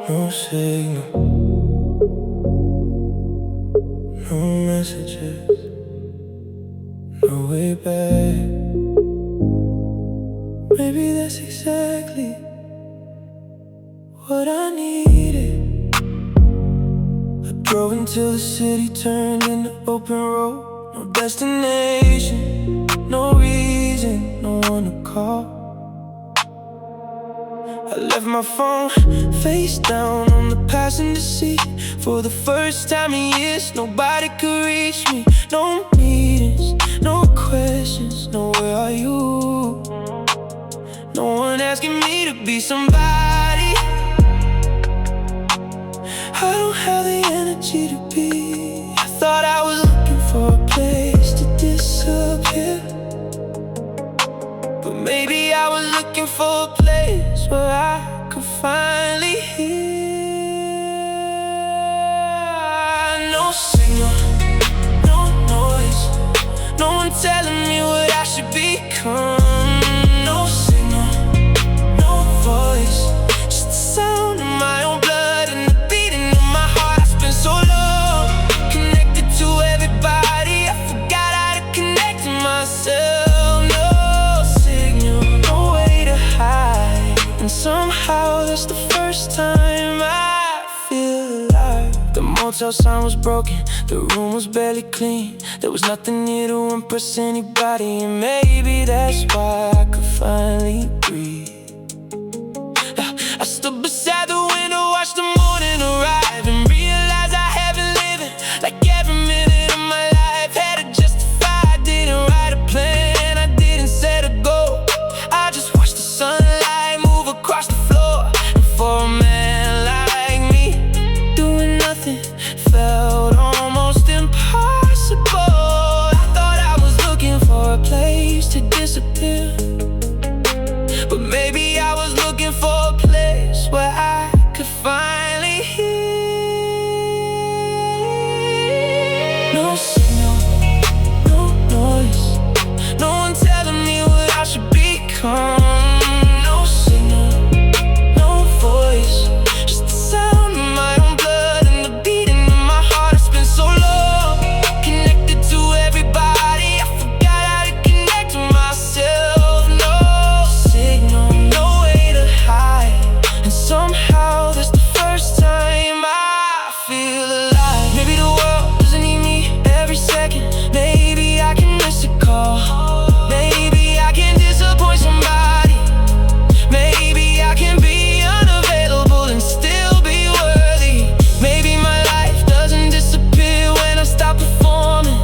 No signal, no messages, no way back. Maybe that's exactly what I needed. I drove until the city turned into open road. No destination, no reason, no one to call. I left my phone face down on the passenger seat. For the first time in years, nobody could reach me. No meetings, no questions, no where are you? No one asking me to be somebody. I don't have the energy to be. I thought I was looking for a place to disappear, but maybe I was looking for a place where I could finally hear. No signal, no noise, no one telling me what I should become. No signal, no voice, just the sound of my own blood and the beating of my heart. I spent so long connected to everybody, I forgot how to connect to myself. No signal, no way to hide, and somehow that's the first time I feel alive. The motel sign was broken, the room was barely clean. There was nothing here to impress anybody, and maybe that's why I could finally breathe. I stood beside the window, watched the morning arrive, and realized I have been living like every minute of my life had to justify. I didn't write a plan, I didn't set a goal. I just watched the sunlight move across the floor. And for a man like me, doing nothing felt almost impossible. I thought I was looking for a place to disappear, but maybe I was looking for a place where I could finally hear. No signal, no noise, no one telling me what I should become. No signal, no voice, just the sound of my own blood and the beating of my heart. I spent so long connected to everybody, I forgot how to connect to myself. No signal, no way to hide, and somehow that's the first time I feel alive. Maybe the world doesn't need me every second. Maybe I can miss a call. Maybe I can disappoint somebody. Maybe I can be unavailable and still be worthy. Maybe my life doesn't disappear when I stop performing.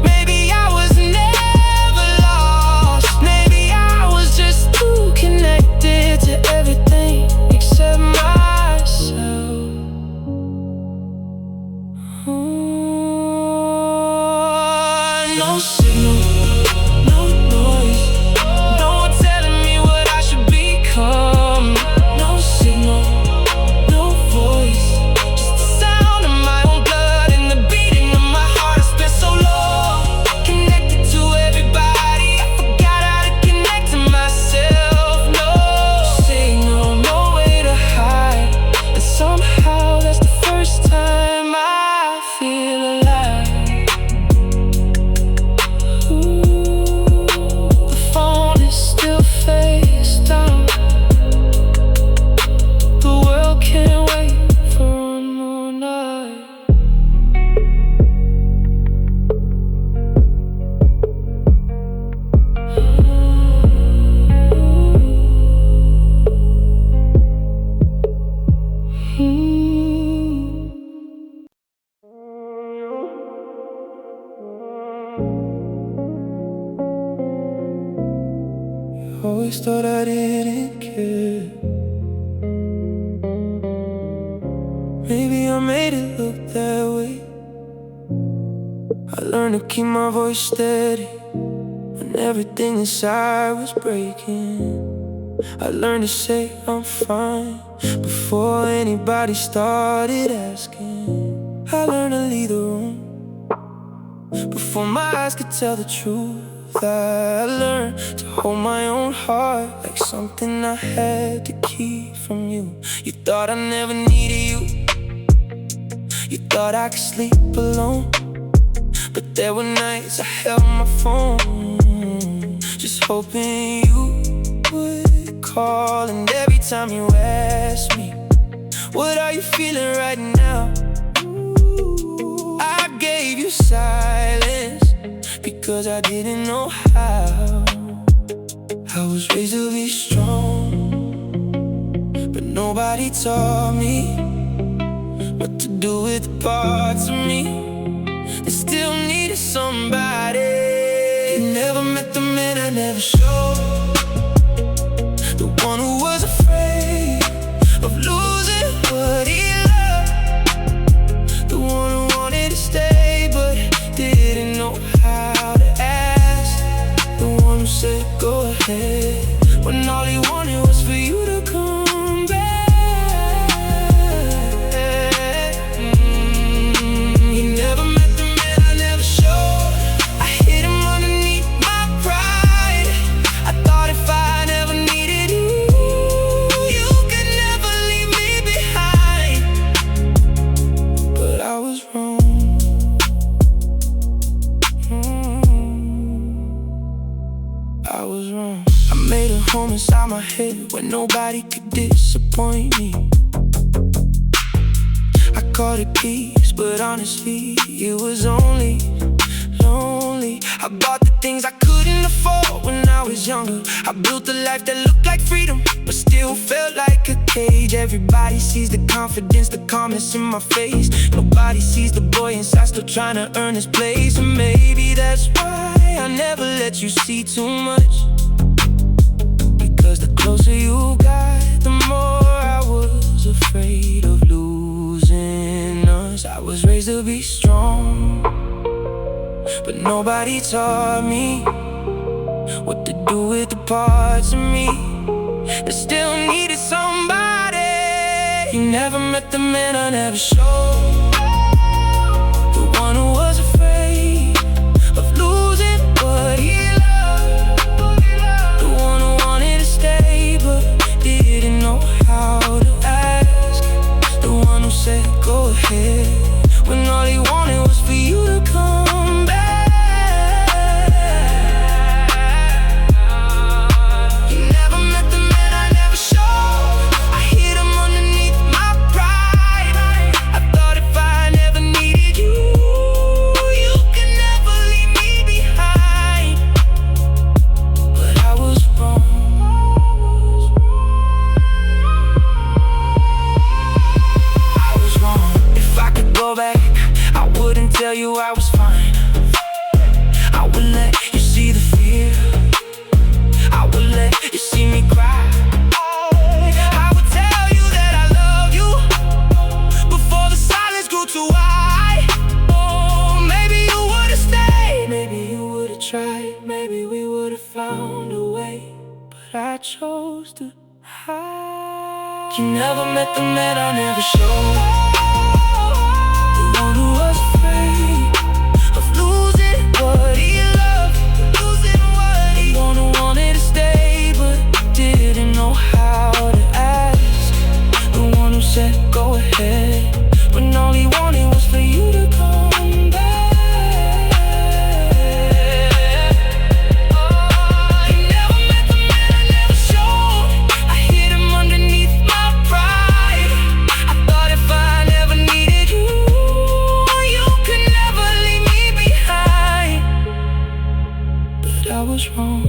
Maybe I was never lost. Maybe I was just too connected to everything except myself. No signal, no noise, no one telling me what I should become. No signal, no voice, just the sound of my own blood and the beating of my heart. I spent so long connected to everybody, I forgot how to connect to myself. No signal, no way to hide, and somehow that's the first time I feel alive. The phone is still face down. The world can't wait for one more night. Always thought I didn't care. Maybe I made it look that way. I learned to keep my voice steady when everything inside was breaking. I learned to say I'm fine before anybody started asking. I learned to leave the room before my eyes could tell the truth. that I learned to hold my own heart like something I had to keep from you. You thought I never needed you. You thought I could sleep alone. But there were nights I held my phone, just hoping you would call. And every time you asked me, what are you feeling right now? I gave you silence because I didn't know how. I was raised to be strong, but nobody taught me what to do with the parts of me that still needed somebody. You never met the man I never showed, the one who was afraid of losing what he loved, the one who wanted to stay but didn't know how to ask, the one who said go ahead when all he wanted was for you to come back. He never met the man I never showed. I hid him underneath my pride. I thought if I never needed you, you could never leave me behind. But I was wrong. I was wrong. I made a home inside my head where nobody could disappoint me. I called it peace, but honestly, it was only lonely. I bought the things I couldn't afford when I was younger. I built a life that looked like freedom, but still felt like a cage. Everybody sees the confidence, the calmness in my face. Nobody sees the boy inside still trying to earn his place. And maybe that's why I never let you see too much, because the closer you got, the more I was afraid of losing us. I was raised to be strong, but nobody taught me what to do with the parts of me that still needed somebody. You never met the man I never showed, the one who was afraid of losing what he loved, the one who wanted to stay but didn't know how to ask, the one who said go ahead when all he wanted was for you to come back. You never met the man I never showed. I hid him underneath my pride. I thought if I never needed you, you could never leave me behind. But I was wrong. I was wrong. If I could go back, I wouldn't tell you I was fine. I would let you see the fear. I would let you see me cry. I would tell you that I love you before the silence grew too wide. Oh, maybe you would've stayed, maybe you would've tried, maybe we would've found a way. But I chose to hide. You never met the man I never showed, the one who was afraid of losing what he loved, the one who wanted to stay but didn't know how to ask, the one who said go ahead when all he wanted was for you to come back. Oh, you never met the man I never showed. I hid him underneath my pride. I thought if I never needed you, you could never leave me behind. But I was wrong.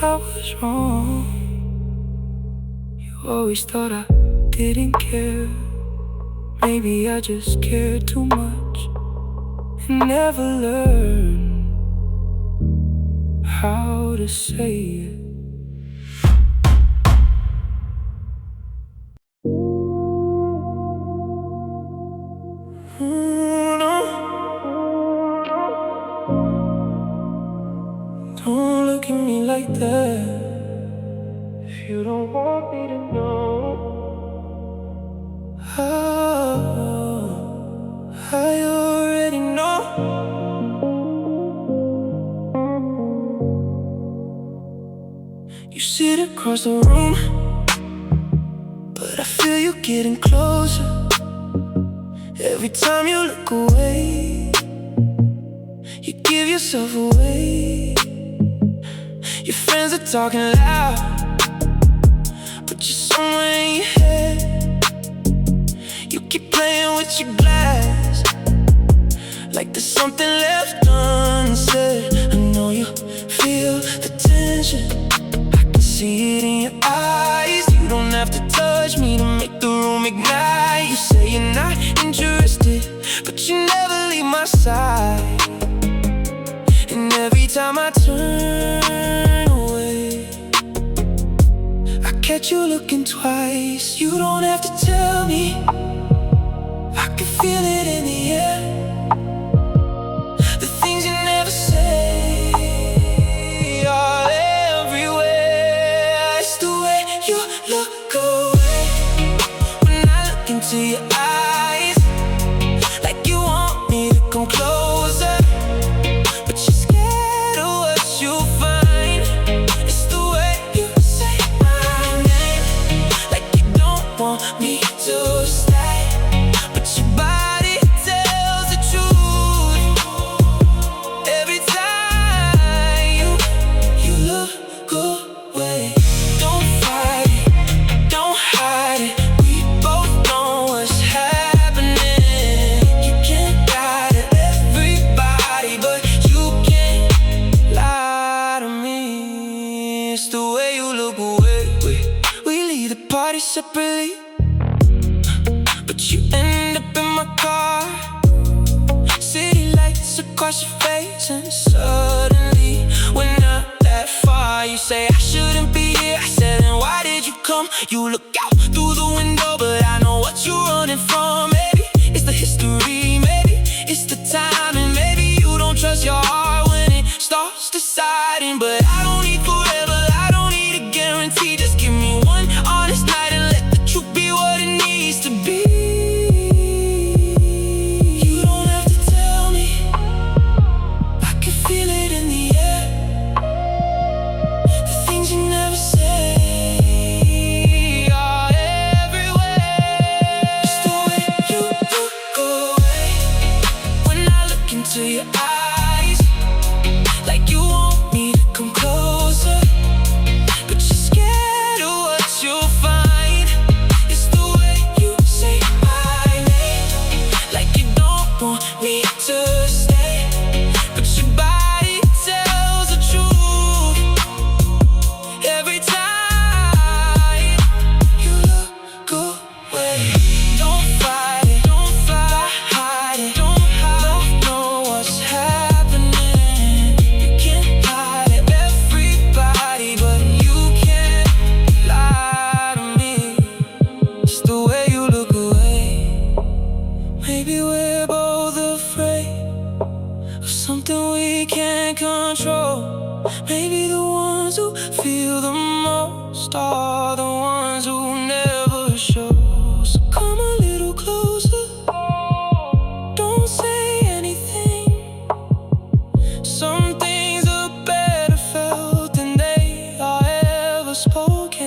I was wrong. You always thought I didn't care. Maybe I just cared too much and never learned how to say it. No. Don't look at me like that if you don't want me to know. Oh, I already know. You sit across the room, but I feel you getting closer. Every time you look away, you give yourself away. Your friends are talking loud, but you're somewhere in your head. You keep playing with your glass, like there's something left unsaid. I know you feel the tension, I can see it in your eyes. You don't have to touch me to make the room ignite. You say you're not interested, but you never leave my side. And every time I turn away, I catch you looking twice. You don't have to tell me, I can feel it in the air. The things you never say are everywhere. It's the way you look away when I look into your eyes, like you want me to come closer, but you're scared of what you'll find. It's the way you say my name, like you don't want me to stay, but your body tells the truth. Every time you look away, don't fight it, don't hide it. We both know what's happening. You can't lie to everybody, but you can't lie to me. It's the way you look away. We leave the party separately, but you end up in my car. City lights across your face, and suddenly we're not that far. You say I shouldn't be here, I said, then why did you come? You look out through the window, but I know what you're running from. Maybe it's the history, maybe it's the timing. Maybe you don't trust your heart when it starts deciding. But I don't need forever, I don't need a guarantee. Just give me one honest night and let the truth be what it needs to be. You don't have to tell me, I can feel it in the air. The things you never say are everywhere. It's the way you look away when I look into your eyes, like you want me to come closer, but you're scared of what you'll find. It's the way you say my name, like you don't want me to stay, but your body tells the truth. Every time you look away, don't fight it, don't hide it. Don't know what's happening. You can't lie to everybody, but you can't lie to me. It's the way you look away. Maybe we're both afraid of something we can't control. Maybe the ones who feel the most are the ones who never show. So come a little closer, don't say anything. Some things are better felt than they are ever spoken.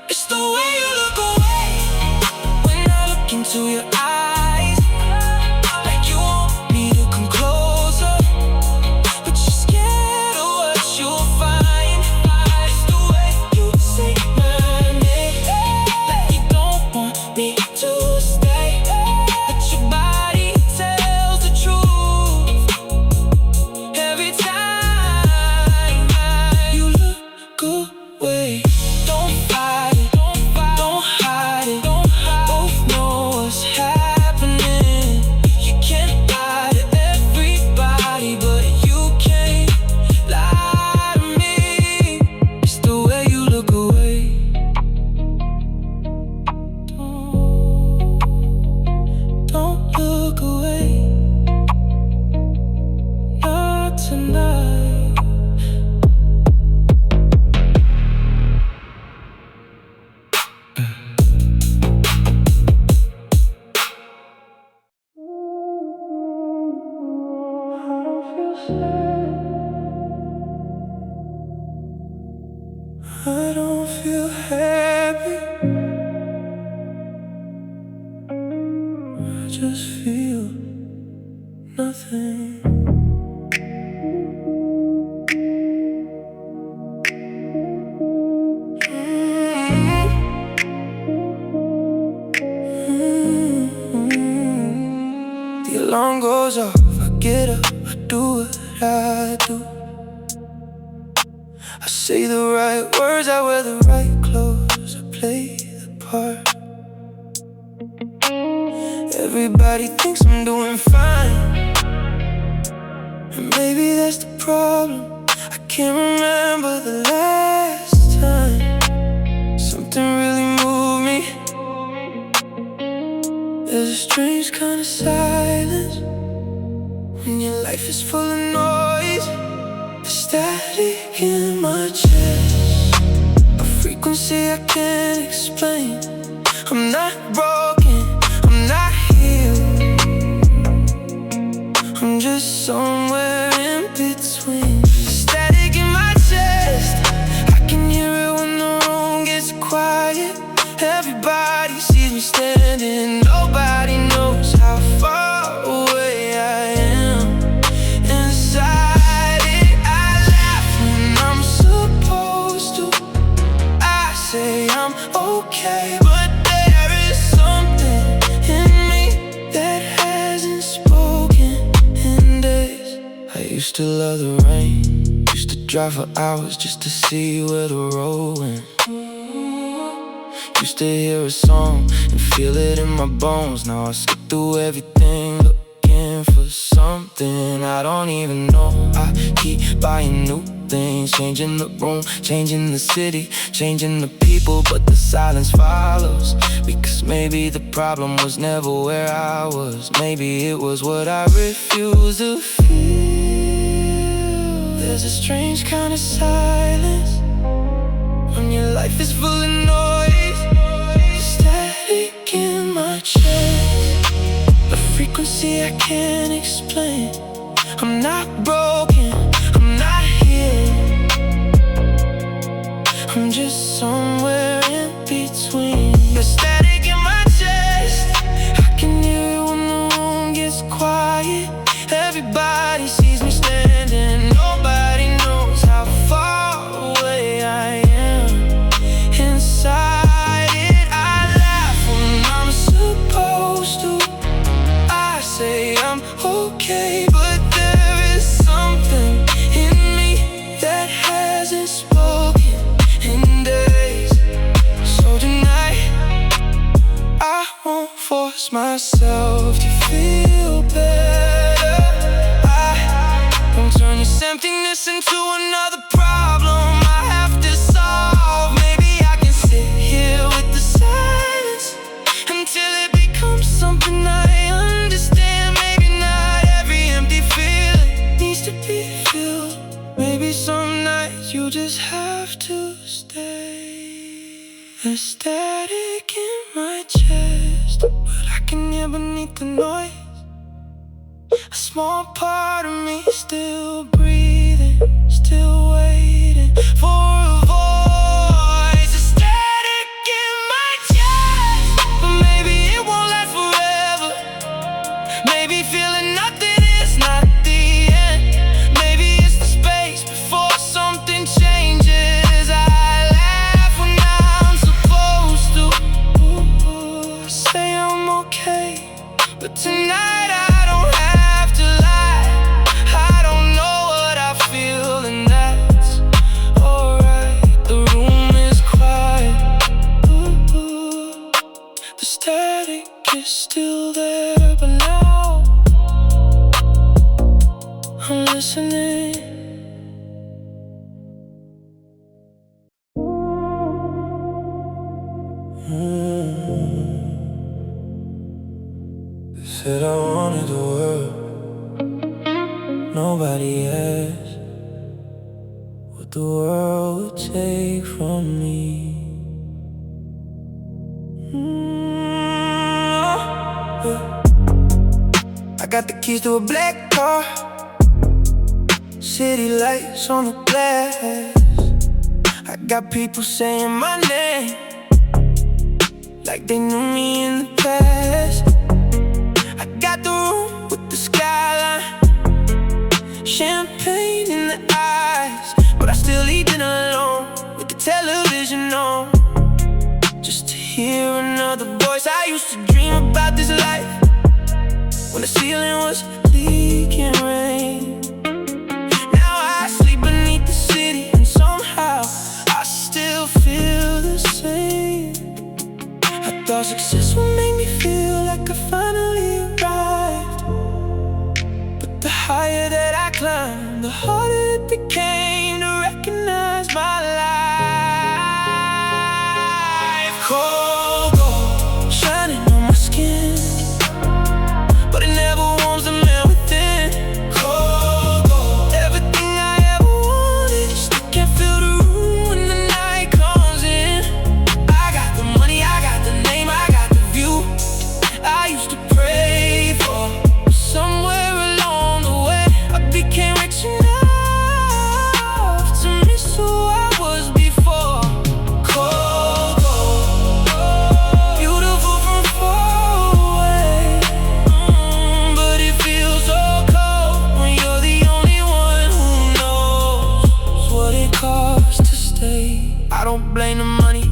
It's the way you look away when I look into your eyes, like you want me to come closer, but you're scared of what you'll find. It's the way you say my name, like you don't want me to stay, but your body tells the truth. Every time you look away. I don't feel happy, I just feel nothing. The alarm goes off, I get up, I do what I do. I say the right words, I wear the right clothes, I play the part. Everybody thinks I'm doing fine, and maybe that's the problem. I can't remember the last time something really moved me. There's a strange kind of silence when your life is full of noise. The static in my chest, a frequency I can't explain. I'm not broken, I'm not healed, I'm just somewhere in between. The static in my chest, I can hear it when the room gets quiet. Everybody sees me standing, nobody knows how far away I am. Inside it, I laugh when I'm supposed to. I say I'm okay, but there is something in me that hasn't spoken in days. I used to love the rain, used to drive for hours just to see where the road went. Used to hear a song and feel it in my bones. Now I skip through everything looking for something I don't even know. I keep buying new things, changing the room, changing the city, changing the people, but the silence follows. Because maybe the problem was never where I was, maybe it was what I refused to feel. There's a strange kind of silence when your life is full of noise. Static in my chest, a frequency I can't explain. I'm not broken, I'm not here, I'm just somewhere in between. The static in my chest, I can hear it when the room gets quiet. Everybody sees me standing, nobody knows how far away I am. Inside it, I laugh when I'm supposed to. I say I'm okay, but there is something in me that hasn't spoken in days. So tonight, I won't force myself to feel better. I won't turn this emptiness into another problem I have to solve. Maybe I can sit here with the silence until it becomes something I understand. Maybe not every empty feeling needs to be filled. Maybe some nights you just have to stay. There's static in my chest, but I can hear beneath the noise. A small part of me still breathing, still waiting for a voice. A static in my chest, but maybe it won't last forever. Maybe feeling nothing is not the end. Maybe it's the space before something changes. I laugh when I'm supposed to. I say I'm okay, but tonight I don't have to lie. I don't know what I feel, and that's alright. The room is quiet. The static is still there, but now I'm listening. They said I wanted the world, nobody asked what the world would take from me. I got the keys to a black car, city lights on the glass. I got people saying my name like they knew me in the past. I got the room with the skyline, champagne in the eyes, but I still eat dinner alone with the television on, just to hear another voice. I used to dream about this life when the ceiling was leaking rain. Now I sleep beneath the city, and somehow I still feel the same. I thought success would make me feel like I finally arrived, but the higher that I climbed, the harder it became to recognize my life. Cold gold shining on my skin, but it never warms the man within. Cold gold, everything I ever wanted, still can't fill the room when the night comes in. I got the money, I got the name, I got the view I used to pray for. Somewhere along the way, I became rich enough to miss who I was before. Cold gold, beautiful from far away, but it feels so cold when you're the only one who knows what it costs to stay. I don't blame the money,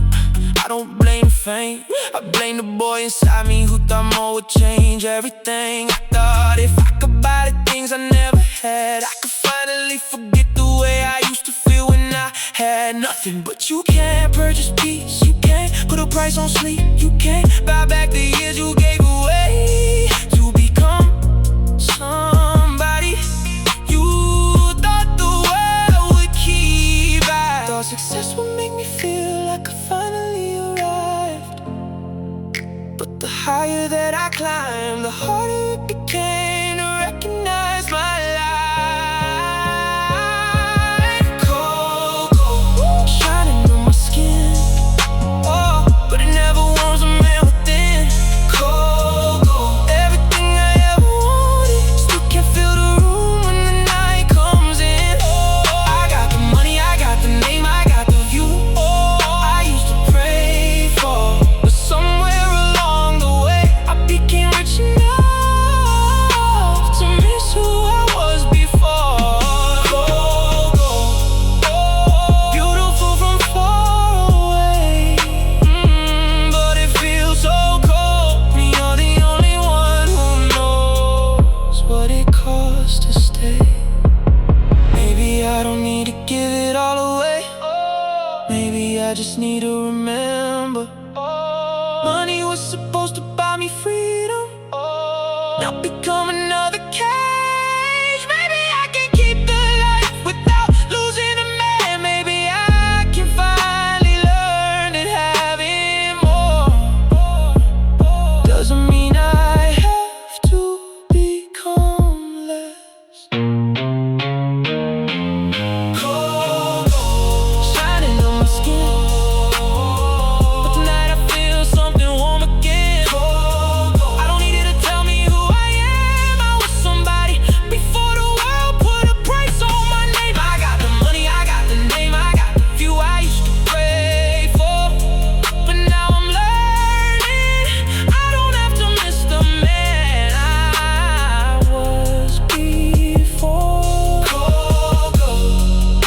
I don't blame the fame, I blame the boy inside me who thought more would change everything. I thought if I could buy the things I never had, I could finally forget the way I used to feel when I had nothing. But you can't purchase peace, you can't put a price on sleep, you can't buy back the years you gave away to become somebody you thought the world would keep. I thought success would make me feel like I finally arrived, but the higher that I climbed, the harder it became to recognize my life. Cold gold shining on my skin, oh, but it never warms a man within. Cold gold, everything I ever wanted, still can't fill the room when the night comes in. I got the money, I got the name, I got the view I used to pray for, but somewhere along the way I became rich enough to miss who I was before. Cold gold, beautiful from far away, but it feels so cold when you're the only one who knows what it costs to stay. Maybe I don't need to give it all away, maybe I just need to remember money was supposed to buy me freedom, now become another cage. Maybe I can keep the life without losing a man. Maybe I can finally learn that having more doesn't mean I have to become less. Cold gold shining on my skin, but tonight I feel something warm again. Cold gold, I don't need you to tell me who I am. I was somebody before the world put a price on my name. I got the money, I got the name, I got the view I used to pray for, but now I'm learning I don't have to miss the man I was before. Cold gold,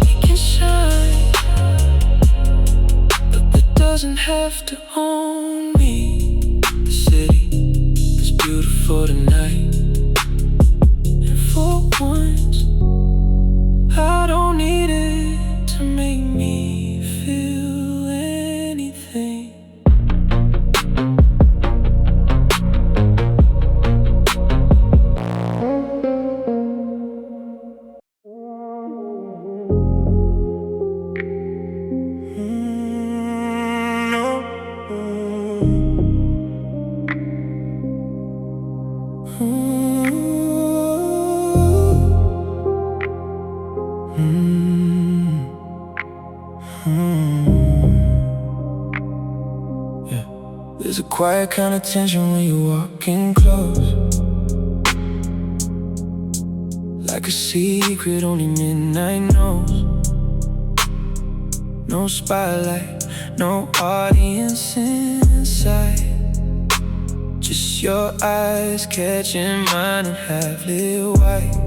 it can shine, but it doesn't have to own me. The city is beautiful tonight, and for once I don't need it to make me feel anything. Yeah. There's a quiet kind of tension when you're walking close, like a secret only midnight knows. No spotlight, no audience inside. Just your eyes catching mine and half-lit white.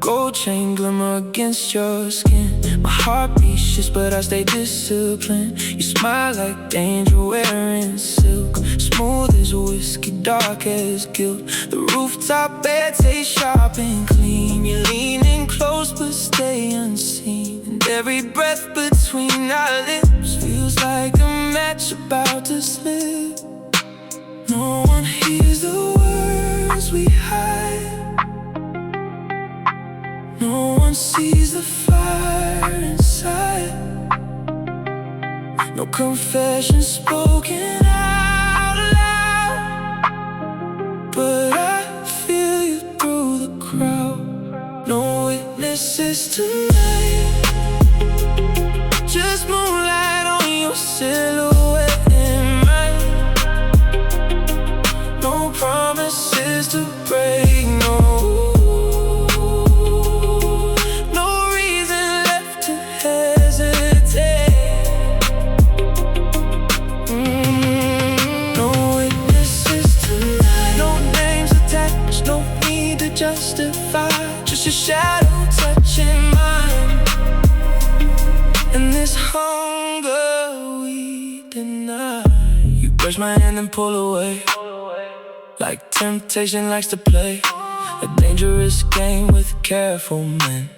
Gold chain glimmer against your skin. My heart beats just but I stay disciplined. You smile like danger wearing silk. Smooth as whiskey, dark as guilt. The rooftop bed tastes sharp and clean. You're leaning close but stay unseen. And every breath between our lips feels like a match about to slip. No one hears the words we hide. No one sees the fire inside. No confession spoken out loud, but I feel you through the crowd. No witnesses tonight, just moonlight on your silhouette and mine. No promises to break, no justify, just your shadow touching mine. And this hunger we deny. You brush my hand and pull away, like temptation likes to play a dangerous game with careful men.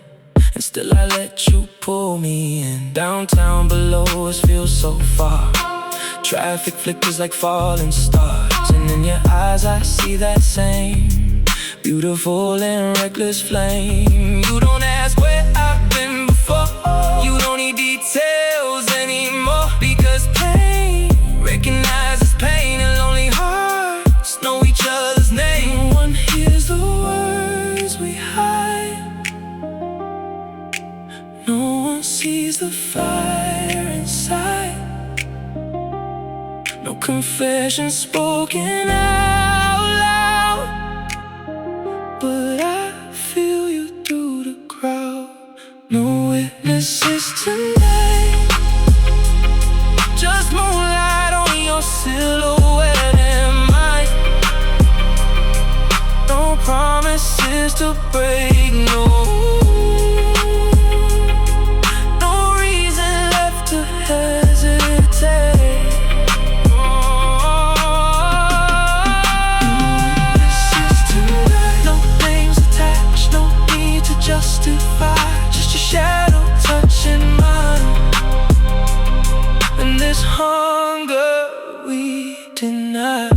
And still I let you pull me in. Downtown below us feels so far. Traffic flickers like falling stars. And in your eyes I see that same beautiful and reckless flame. You don't ask where I've been before. You don't need details anymore. Because pain recognizes pain, and lonely hearts know each other's name. No one hears the words we hide. No one sees the fire inside. No confession spoken out loud, but I feel you through the crowd. No witnesses tonight, just moonlight on your silhouette and mine. No promises to break, no reason left to hesitate. Justify, just your shadow touching mine. And this hunger we deny.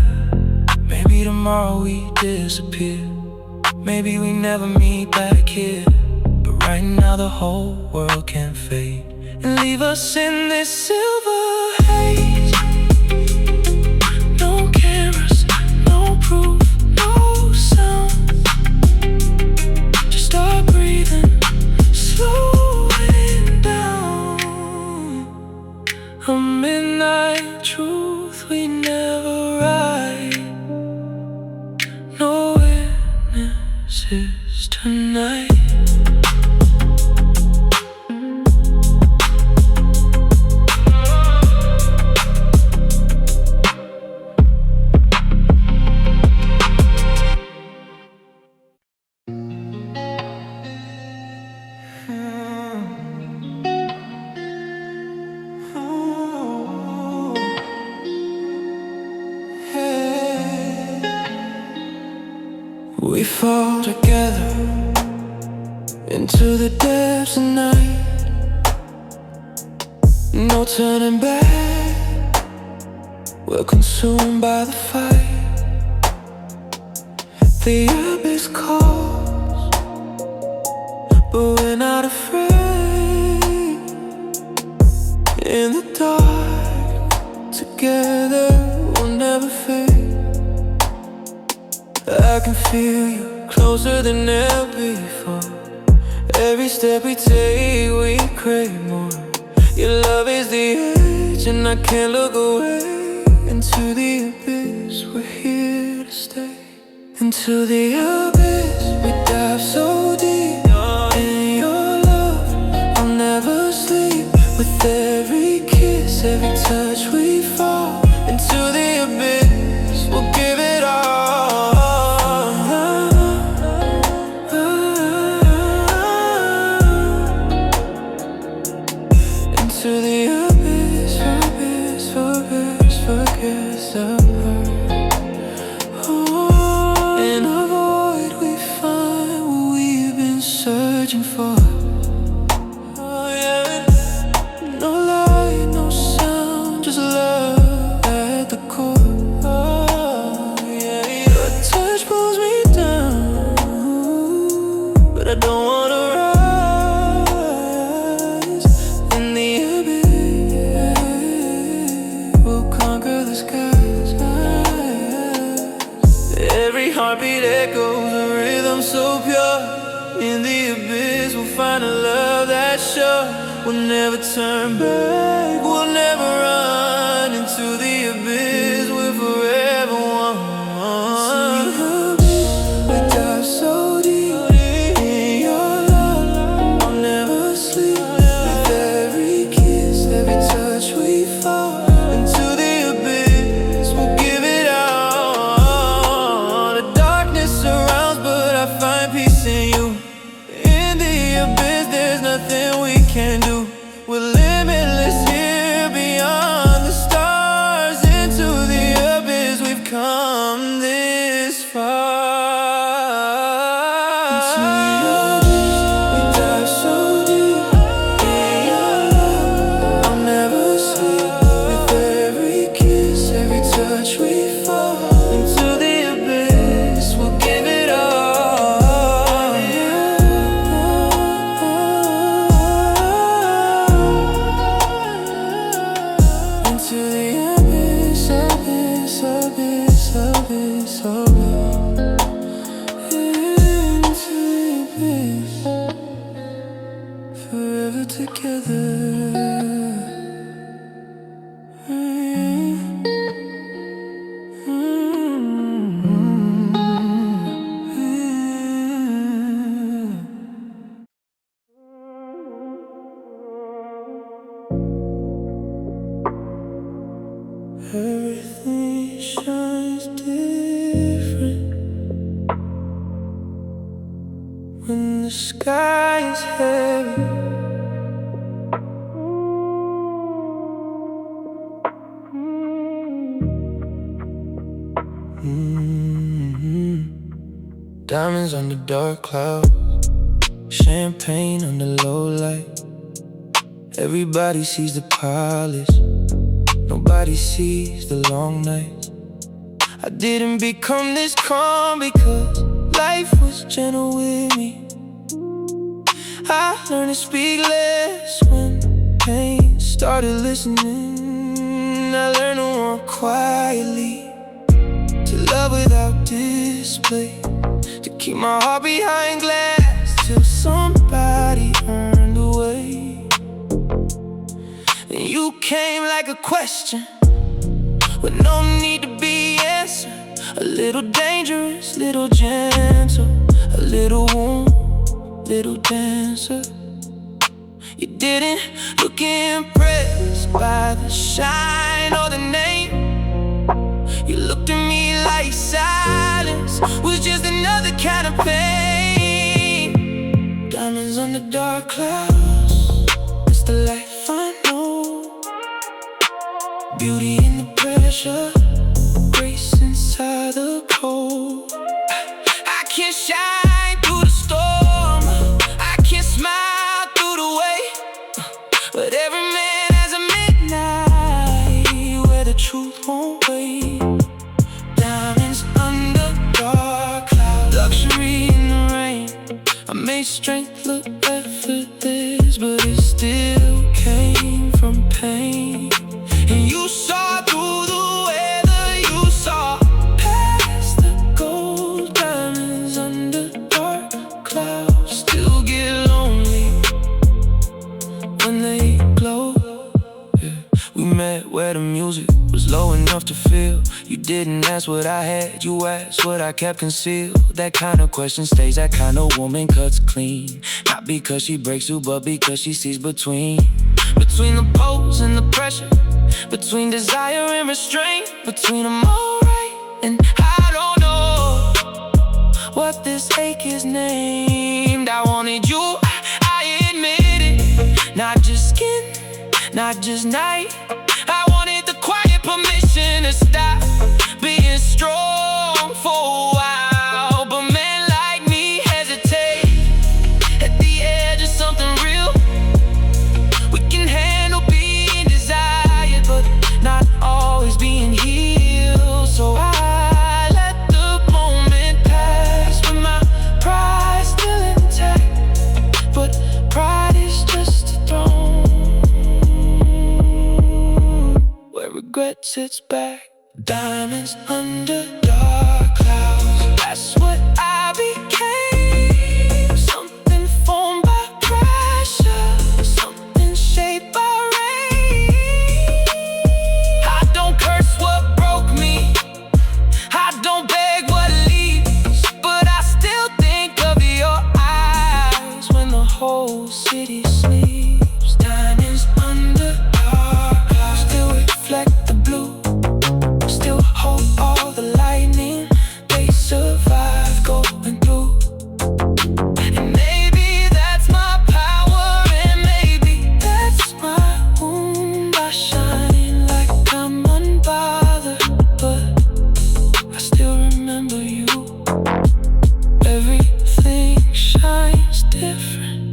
Maybe tomorrow we disappear. Maybe we never meet back here. But right now the whole world can fade and leave us in this silver haze. No cameras, no proof, no sound. Start breathing, slowing down. A midnight truth we never write. No witnesses tonight. We fall together into the depths of night. No turning back, we're consumed by the fire. The abyss calls, but we're not afraid. In the dark, together we'll never fade. I can feel you closer than ever before. Every step we take, we crave more. Your love is the edge, and I can't look away. Into the abyss, we're here to stay. Into the abyss, we dive so deep in your love. With every kiss, every touch, we fall into the abyss. We'll give it all. Into the abyss, abyss, abyss, forgets the hurt. In a void we find what we've been searching for. No light, no sound, just love at the core. Your touch pulls me down, but I don't wanna rise. In the abyss, we'll conquer the skies. Every heartbeat echoes a rhythm so pure. In the abyss, we'll find a love that's sure. We'll never turn back, we'll never run. Into the abyss, we're forever one. We dive so deep in your love, I'll never sleep. With every kiss, every touch, we fall into the abyss. We'll give it all. The darkness surrounds, but I find peace in you. In the abyss, there's nothing we can do. We're limitless here beyond the stars. Into the abyss, we've come this far. Into the abyss, we dive so deep in your love, I'll never sleep. With every kiss, every touch, we fall into the abyss. We'll give it all. Into the abyss, abyss, abyss, abyss, abyss. Into the abyss, forever together. Everything shines different when the sky is heavy. Diamonds under dark clouds, champagne under low light. Everybody sees the polish, nobody sees the long nights. I didn't become this calm because life was gentle with me. I learned to speak less when pain started listening. I learned to walk quietly, to love without display, to keep my heart behind glass till somebody earned away. And you came like a question with no need to be answered. A little dangerous, little gentle, a little warm, little dancer. You didn't look impressed by the shine or the name. You looked at me like silence was just another kind of pain. Diamonds under dark clouds, it's the life I know. Beauty in the pressure, grace inside the cold. I can shine through the storm, I can smile through the weight, but every man has a midnight where the truth won't wait. Diamonds under dark clouds, luxury in the rain. I made strength look effortless, but it still came from pain. And you saw through the weather, you saw past the gold. Diamonds under dark clouds still get lonely when they glow. Yeah. We met where the music was low enough to feel. You didn't ask what I had, you asked what I kept concealed. That kind of question stays, that kind of woman cuts clean. Not because she breaks through, but because she sees between the pose and the pressure, between desire and restraint, between them all right. And I don't know what this ache is named. I wanted you, I admit it. Not just skin, not just night. I wanted the quiet permission to stop being strong for a while. But men like me hesitate at the edge of something real. We can handle being desired, but not always being healed. So I let the moment pass with my pride still intact. But pride is just a throne where regret sits back. Diamonds under dark clouds, that's what I became. Something formed by pressure, something shaped by rain. I don't curse what broke me, I don't beg what leaves, but I still think of your eyes when the whole city sleeps. Diamonds under dark clouds still reflect the blue, still hold all the lightning. They survive going through. And maybe that's my power, and maybe that's my wound. I shine like I'm unbothered, but I still remember you. Everything shines different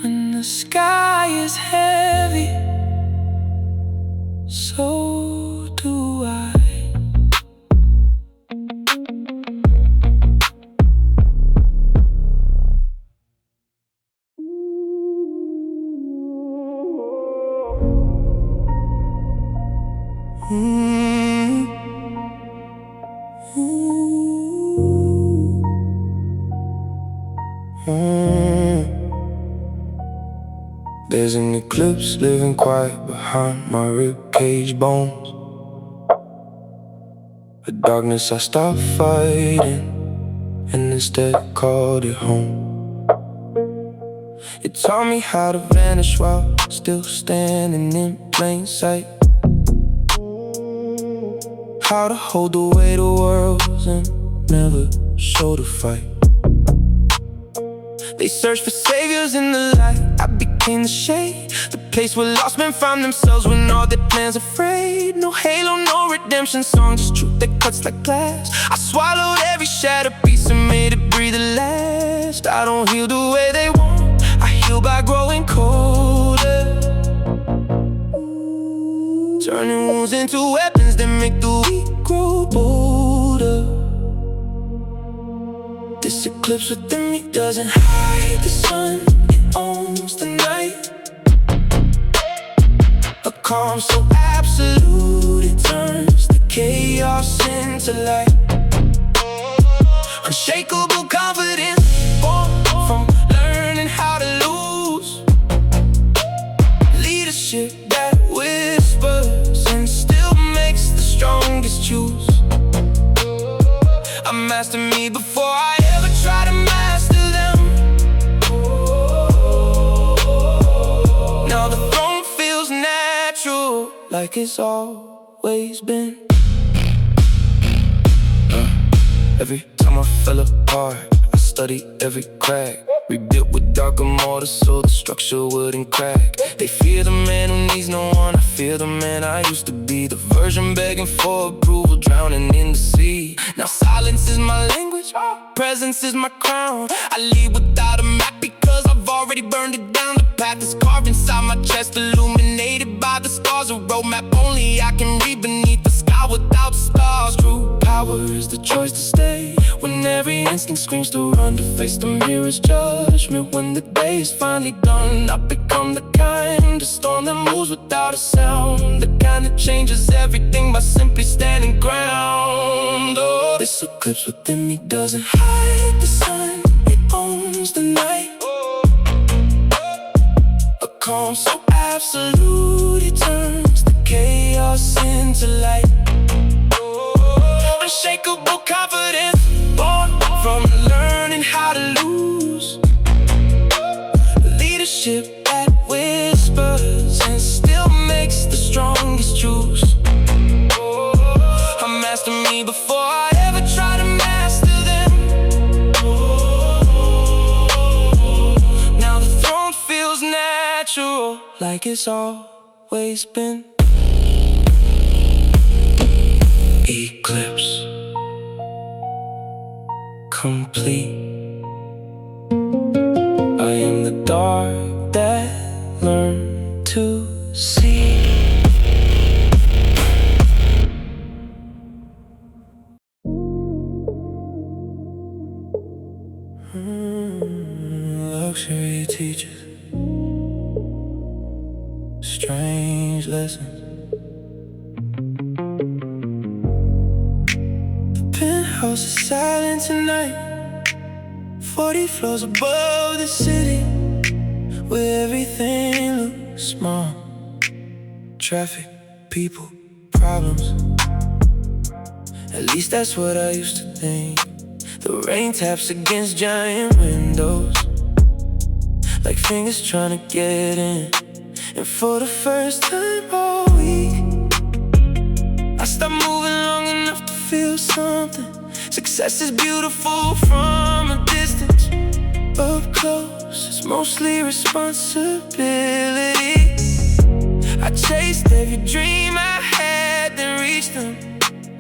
when the sky is heavy. So do I. There's an eclipse living quiet behind my ribcage bones. A darkness I stopped fighting and instead called it home. It taught me how to vanish while still standing in plain sight, how to hold the weight of worlds and never show the fight. They search for saviors in the light, I became the shade, the place where lost men found themselves when all their plans are frayed. No halo, no redemption song, just truth that cuts like glass. I swallowed every shattered piece and made it breathe at last. I don't heal the way they want, I heal by growing colder, turning wounds into weapons that make the weak grow bolder. This eclipse within me doesn't hide the sun, it owns the night. A calm so absolute, it turns the chaos into light. Unshakable confidence, born from learning how to lose. Leadership that whispers and still makes the strongest choose. I master me before I ever try to master them. Now the throne feels natural, like it's always been. Every time I fell apart, I studied every crack, rebuilt with darker mortar so the structure wouldn't crack. They fear the man who needs no one, I fear the man I used to be. The version begging for approval, drowning in the sea. Now silence is my language, presence is my crown. I lead without a map because I've already burned it down. The path is carved inside my chest, illuminated by the stars. A roadmap only I can read beneath the sky without stars. True power is the choice to stay when every instinct screams to run, to face the mirror's judgment. When the day is finally done, I become the kind of storm that moves without a sound, the kind that changes everything by simply standing ground. Oh, this eclipse within me doesn't hide the sun, it owns the night. A calm so absolute, it turns the chaos into light. Unshakable confidence, born from learning how to lose. Leadership that whispers and still makes the strongest choose. I master me before I ever try to master them. Now the throne feels natural, like it's always been. Eclipse complete. I am the dark that learned to see. Luxury teaches strange lessons. The penthouse is silent tonight, 40 floors above the city, where everything looks small. Traffic, people, problems. At least that's what I used to think. The rain taps against giant windows, like fingers trying to get in. And for the first time all week, I stopped moving long enough to feel something. Success is beautiful from a distance. Up close, it's mostly responsibility. I chased every dream I had, then reached them,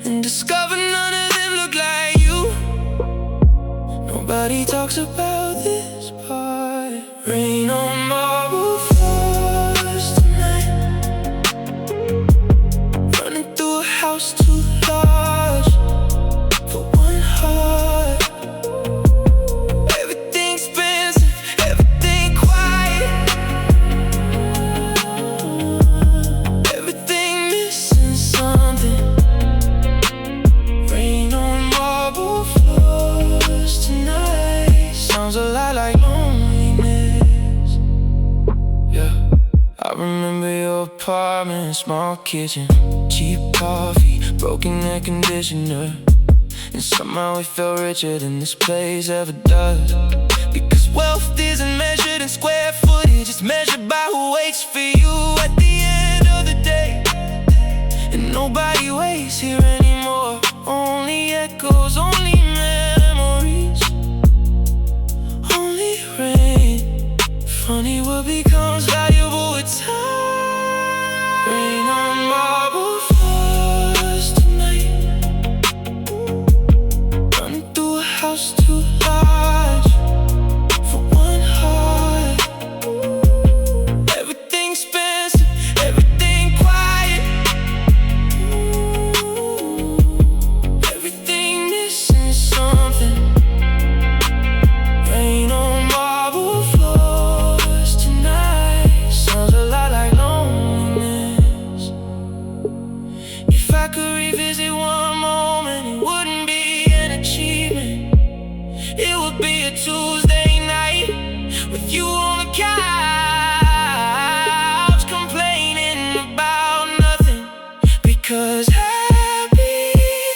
and discovered none of them look like you. Nobody talks about this part. Rain on marble floors tonight, running through a house too large for one heart. Everything expensive, everything quiet, everything missing something. Rain on marble floors tonight. Sounds a lot like loneliness. Yeah, I remember your apartment, small kitchen, cheap coffee, broken air conditioner. And somehow it felt richer than this place ever does. Because wealth isn't measured in square footage, it's measured by who waits for you at the end of the day. And nobody waits here anymore, only echoes, only memories, only rain. Funny what becomes valuable with time. Rain on marble floors tonight, running through a house too large for one heart. Everything expensive, everything quiet, everything missing something. Rain on marble floors tonight. Sounds a lot like loneliness. If I could revisit one moment, it wouldn't be an achievement. It would be a Tuesday night with you on the couch, complaining about nothing. Because happiness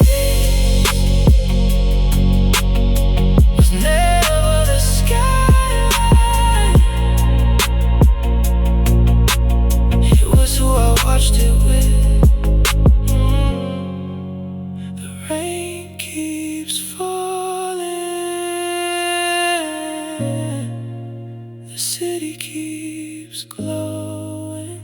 was never the skyline, it was who I watched it with. The rain keeps falling, the city keeps glowing.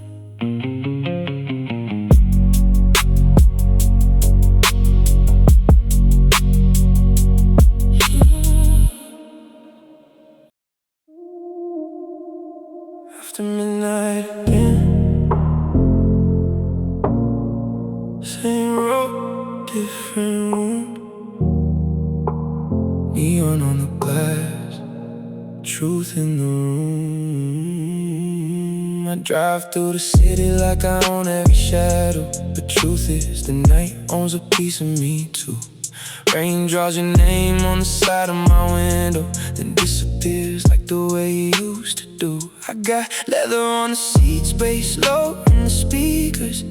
After midnight again, same road, different room. Neon on the glass, truth in the room. I drive through the city like I own every shadow, but truth is the night owns a piece of me too. Rain draws your name on the side of my window, then disappears like the way you used to do. I got leather on the seats, bass low in the speakers,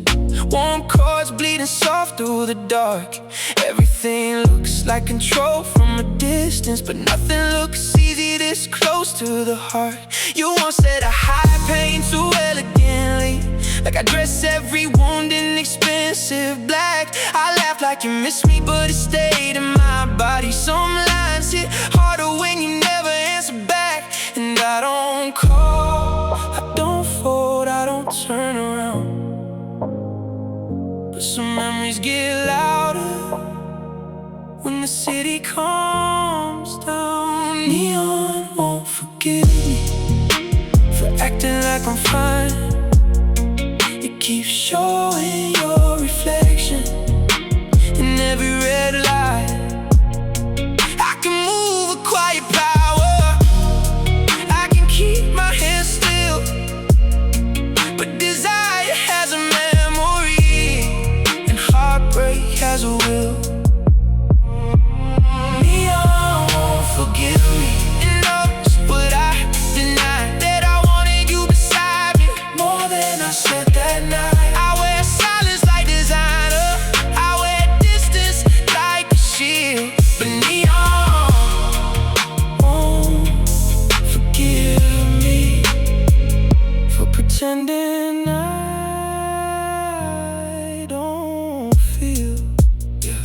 warm chords bleeding soft through the dark. Everything looks like control from a distance, but nothing looks easy this close to the heart. You once said a high pain too elegantly, like I dress every wound in expensive black. I laughed like you missed me, but it stayed in my body. Some lines hit harder when you never answer back. And I don't call, I don't fold, I don't turn around, but some memories get louder when the city calms down. Neon won't forgive me for acting like I'm fine. It keeps showing your reflection in every red light. I can move with quiet power, I can keep my hands still, but desire has a memory and heartbreak has a will. Neon won't forgive me, and knows what I denied, that I wanted you beside me more than I said that night. I wear silence like designer, I wear distance like a shield, but neon won't forgive me for pretending I don't feel. Yeah.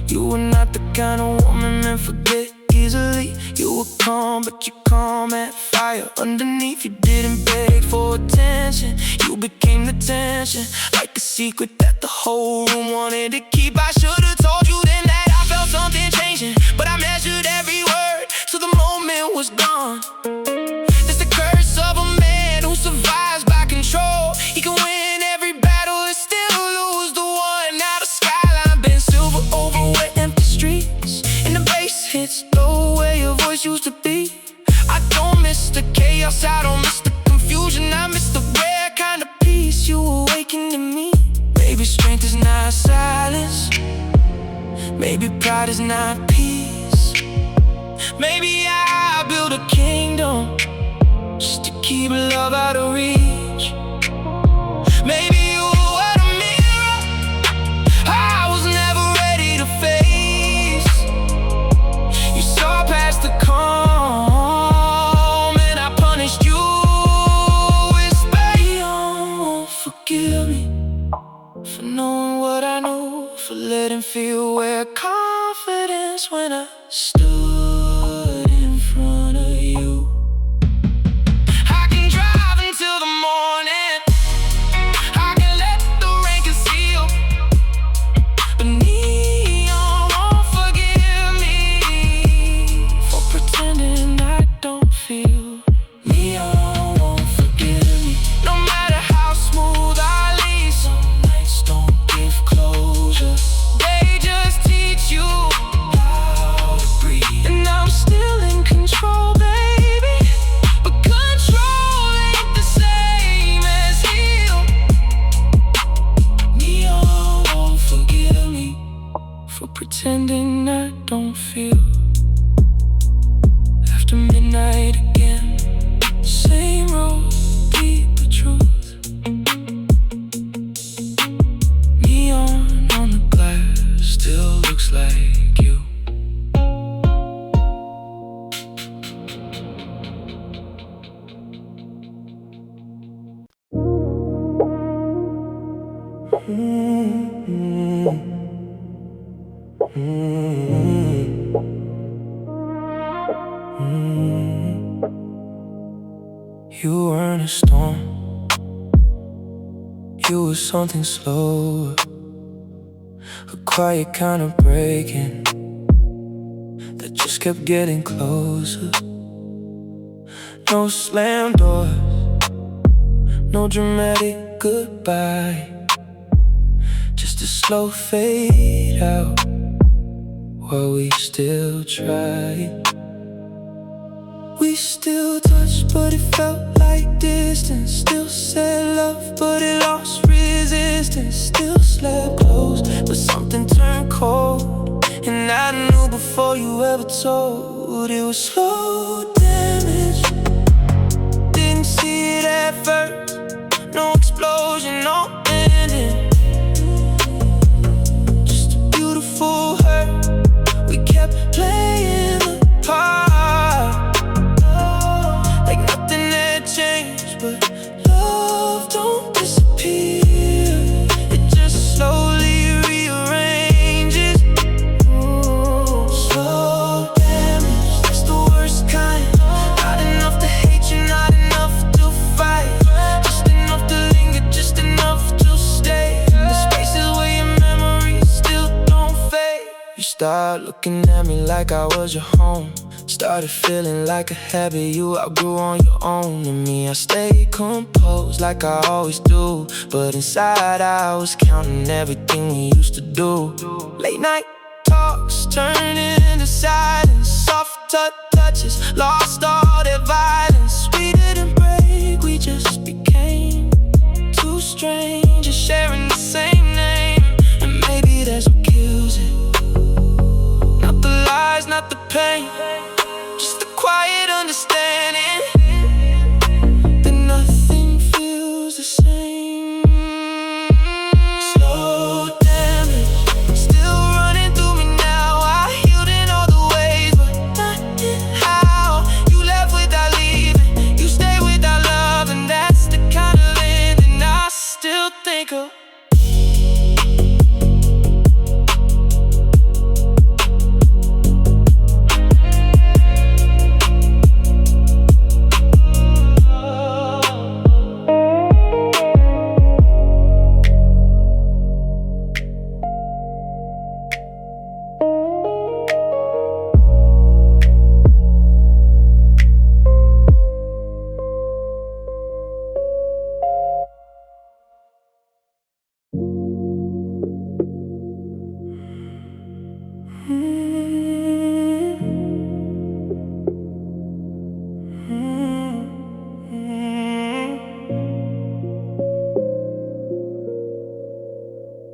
You were not the kind of woman men forget easily. You were calm, but you calm at fire underneath. You didn't beg for attention, you became the tension, like a secret that the whole room wanted to keep. I should've told you then that I felt something changing, but I measured every word, so the moment was gone. It's the curse of a man who survives by control. He can win every battle and still lose the one. Now the skyline been silver over wet empty streets, and the bass hits the way your voice used to be. I don't miss the chaos, I don't miss the confusion, I miss the rare kind of peace you awakened in me. Maybe strength is not silence, maybe pride is not peace. Maybe I build a kingdom just to keep love out of reach. Maybe you were the mirror I was never ready to face. You saw past the calm and I punished you with space. Neon won't forgive me for knowing what I know, for letting fear wear confidence when I stood in front of you. I can drive until the morning, I can let the rain conceal, but neon won't forgive me for pretending I don't feel. Neon won't forgive me, no matter how smooth I leave. Some nights don't give closure, they just teach you how to breathe. And I'm still in control, baby, but control ain't the same as heal. Neon won't forgive me for pretending I don't feel. After midnight again, same road, deeper truth. Neon on the glass still looks like you. You weren't a storm, you were something slower, a quiet kind of breaking that just kept getting closer. No slam doors, no dramatic goodbye, just a slow fade out while we still tried. We still touched, but it felt like distance. Still said love, but it lost resistance. Still slept close, but something turned cold, And I knew before you ever told. It was slow damage. Didn't see it at first. No explosion, no ending. Just a beautiful hurt. We kept playing the part like nothing had changed. But love don't disappear. It just slowly rearranges. Slow damage, that's the worst kind. Not enough to hate you, not enough to fight. Just enough to linger, just enough to stay. The spaces where your memories still don't fade. You start looking at me like I was your home. Started feeling like a habit you outgrew on your own. And me, I stayed composed like I always do. But inside I was counting everything we used to do. Late night talks turned into silence. Soft touches lost all their violence. We didn't break, we just became two strangers sharing the same name. And maybe that's what kills it. Not the lies, not the pain, just the quiet understanding that nothing feels the same. Slow damage, still running through me now. I healed in all the ways, but not in how. You left without leaving, you stayed without love. And that's the kind of ending I still think of.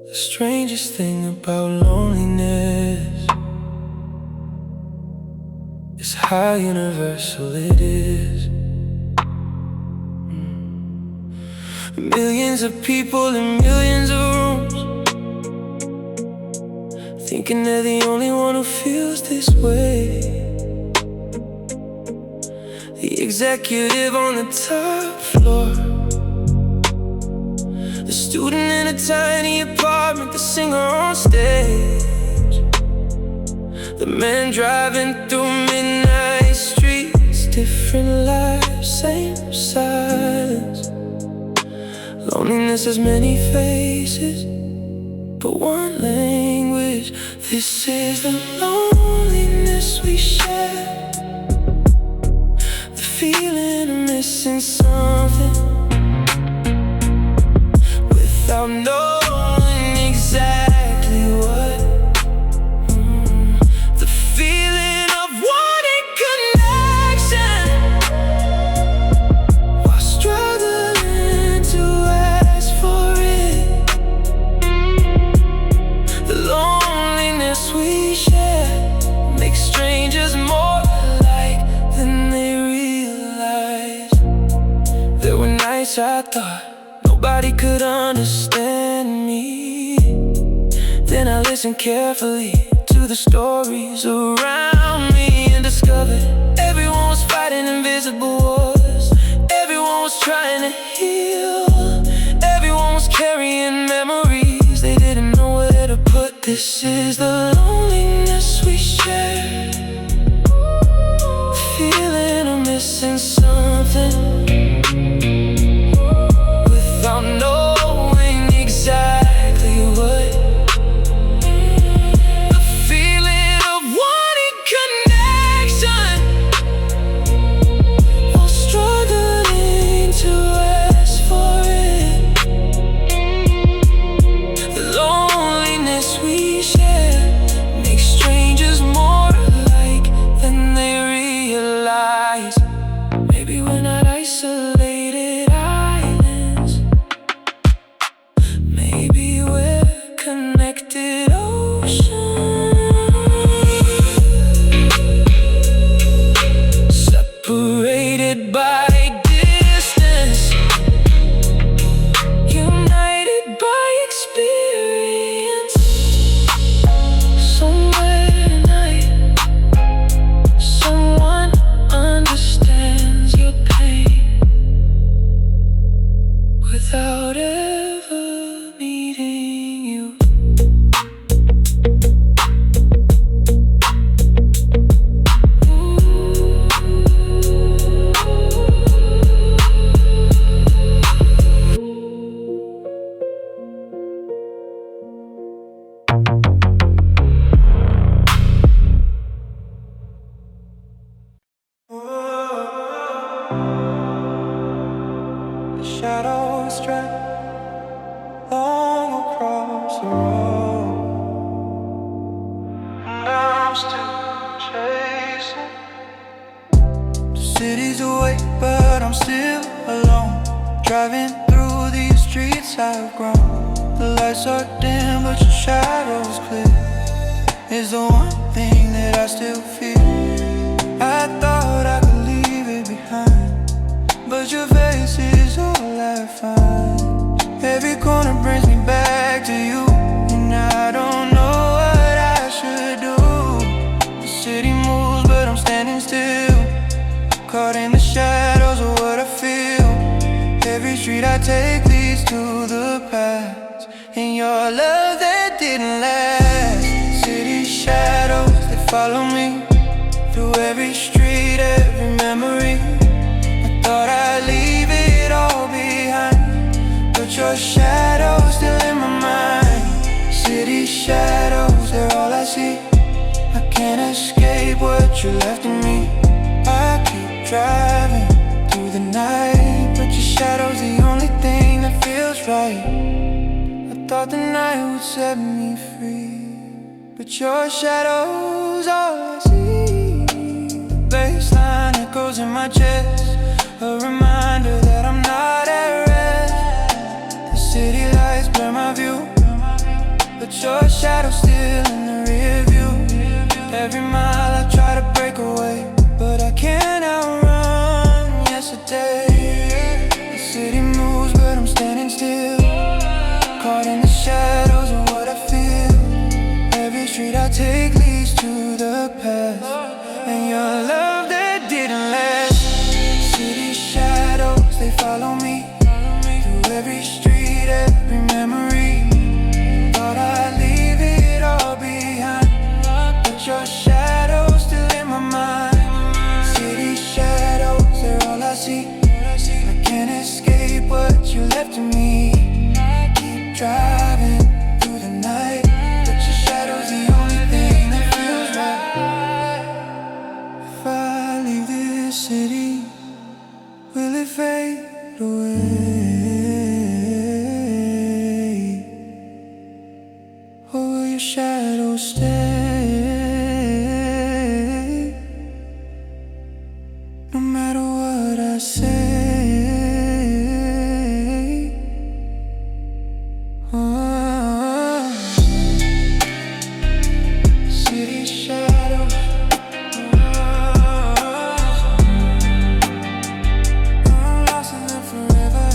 The strangest thing about loneliness is how universal it is. Millions of people in millions of rooms, thinking they're the only one who feels this way. The executive on the top floor, the student in a tiny apartment, the singer on stage, the man driving through midnight streets. Different lives, same silence. Loneliness has many faces, but one language. This is the loneliness we share, the feeling of missing something without knowing exactly what. The feeling of wanting connection while struggling to ask for it. The loneliness we share makes strangers more alike than they realize. There were nights I thought nobody could understand me. Then I listened carefully to the stories around me and discovered everyone was fighting invisible wars. Everyone was trying to heal. Everyone was carrying memories they didn't know where to put. This is the loneliness we share, feeling of missing something without knowing exactly what. The feeling of wanting connection while struggling to ask for it. The loneliness we share makes strangers more alike than they realize. Maybe we're not isolated, The shadows drag long across the road, and I'm still chasing. The city's awake, but I'm still alone. Driving through these streets I've grown. The lights are dim, but your shadow's clear. Is the one thing that I still feel. I thought I could leave it behind, but your face is all I find. Every corner brings me back to you, and I don't know what I should do. The city moves, but I'm standing still, caught in the shadows of what I feel. Every street I take leads to the past, and your love that didn't last. City shadows, they follow me through every street, every memory. I thought I'd leave it all behind, but your shadow's still in my mind. City shadows, they're all I see. I can't escape what you left in me. I keep driving through the night, but your shadow's the only thing that feels right. I thought the night would set me free, but your shadow's all I see. The baseline echoes in my chest, a reminder that I'm not at rest. The city lights blur my view, but your shadow's still in the rear view. Every mile I try to break away, but I can't outrun yesterday. The city moves, but I'm standing still, caught in the shadows of what I feel. Every street I take leads to the past, and your love that didn't last. City shadows, they follow me through every street, every memory. Thought I'd leave it all behind, but your shadow's still in my mind. City shadows, they're all I see. I can't escape what you left to me. I keep driving through the night, but your shadow's the only thing that feels right. If I leave this city, will it fade away, or will your shadow stay? No matter what I say. City shadows, I'm lost in them forever.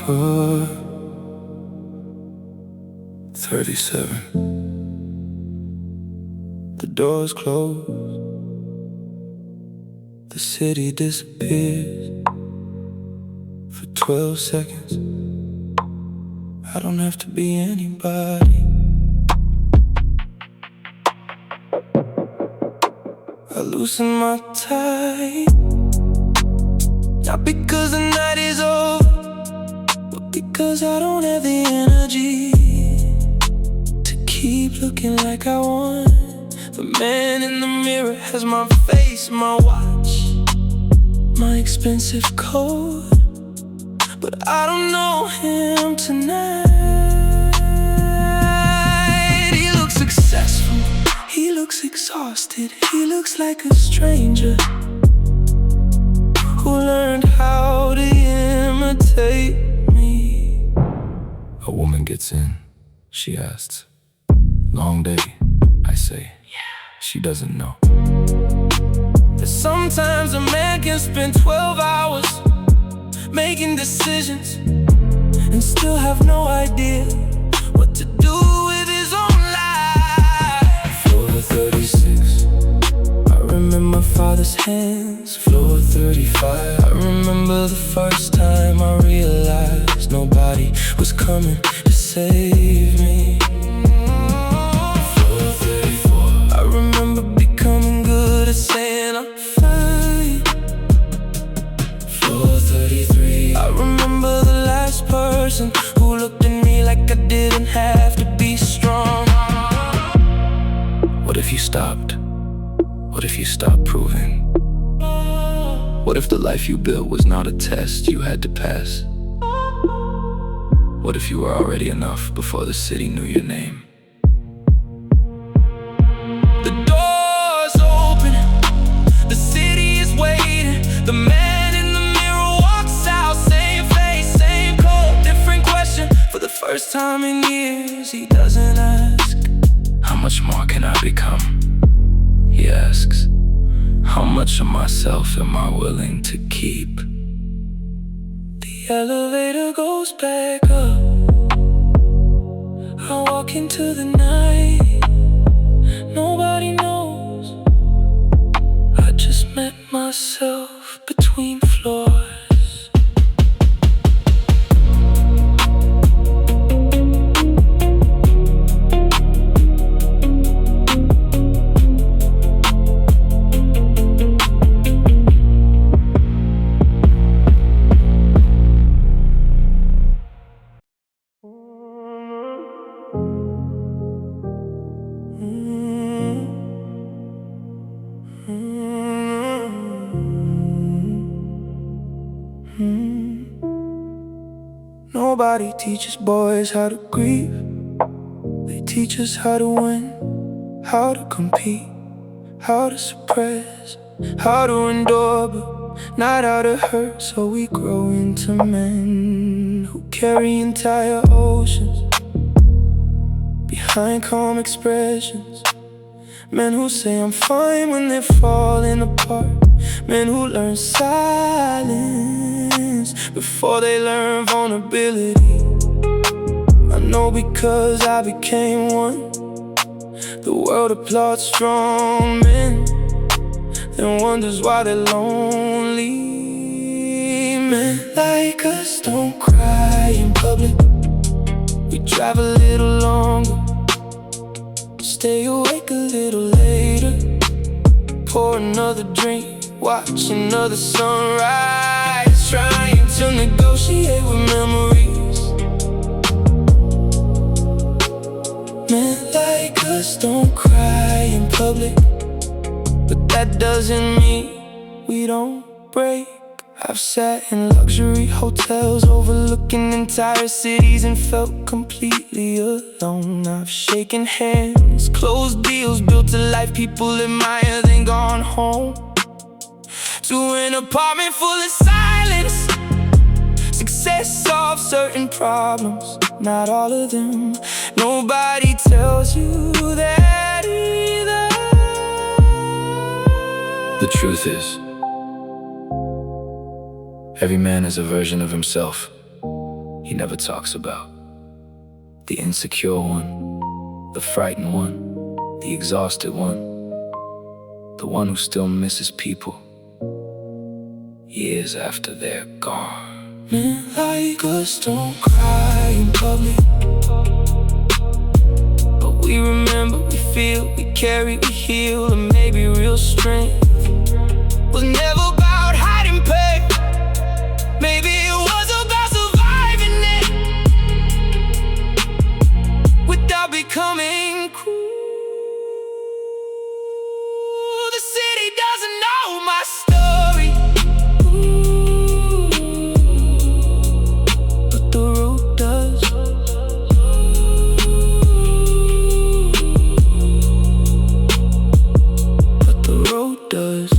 For 37, the doors close, the city disappears. For 12 seconds, I don't have to be anybody. I loosen my tie, not because the night is over, but because I don't have the energy to keep looking like I want. The man in the mirror has my face, my watch, my expensive coat, but I don't know him tonight. He looks successful, he looks exhausted, he looks like a stranger who learned how to imitate me. A woman gets in, she asks, "Long day?" I say, she doesn't know. That sometimes a man can spend 12 hours making decisions and still have no idea what to do with his own life. Floor 36, I remember my father's hands. Floor 35, I remember the first time I realized nobody was coming to save me. Floor 34, I remember What if you stopped proving? What if the life you built was not a test you had to pass? What if you were already enough before the city knew your name? The door's open, the city is waiting. The man in the mirror walks out, same face, same coat, different question. For the first time in years, he doesn't ask, how much more can I become? He asks, how much of myself am I willing to keep? The elevator goes back up. I walk into the night. Nobody knows. I just met myself between floors. Nobody teaches boys how to grieve. They teach us how to win, how to compete, how to suppress, how to endure, but not how to hurt. So we grow into men who carry entire oceans behind calm expressions. Men who say I'm fine when they're falling apart. Men who learn silence before they learn vulnerability. I know because I became one. The world applauds strong men, then wonders why they're lonely. Men like us don't cry in public. We drive a little longer, stay awake a little later, pour another drink, watch another sunrise, trying to negotiate with memories. Men like us don't cry in public, but that doesn't mean we don't break. I've sat in luxury hotels overlooking entire cities and felt completely alone. I've shaken hands, closed deals, built a life people admire, then gone home to an apartment full of silence. Success solves certain problems, not all of them. Nobody tells you that either. The truth is, every man is a version of himself he never talks about. The insecure one, the frightened one, the exhausted one, the one who still misses people years after they're gone. Men like us don't cry in public, but we remember, we feel, we carry, we heal. And maybe real strength was never about hiding pain. Maybe it was about surviving it without becoming cruel. The city doesn't know my story, but the road does. But the road does.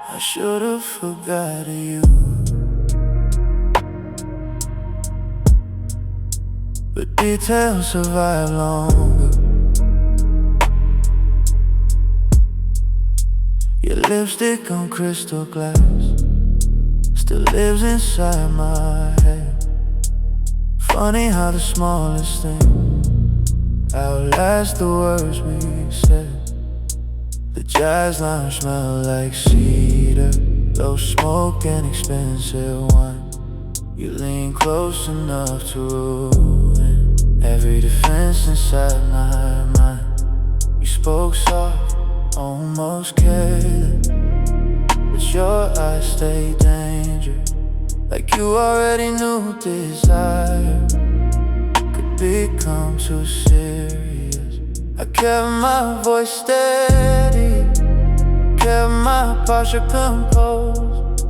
I should've forgotten you, but details survive longer. lipstick on crystal glass still lives inside my head. Funny how the smallest thing outlast the words we said. The jazz lounge smell like cedar, low smoke and expensive wine. You lean close enough to ruin every defense inside my mind. You spoke soft, almost careless, but your eyes stay dangerous, like you already knew desire could become too serious. I kept my voice steady, kept my posture composed,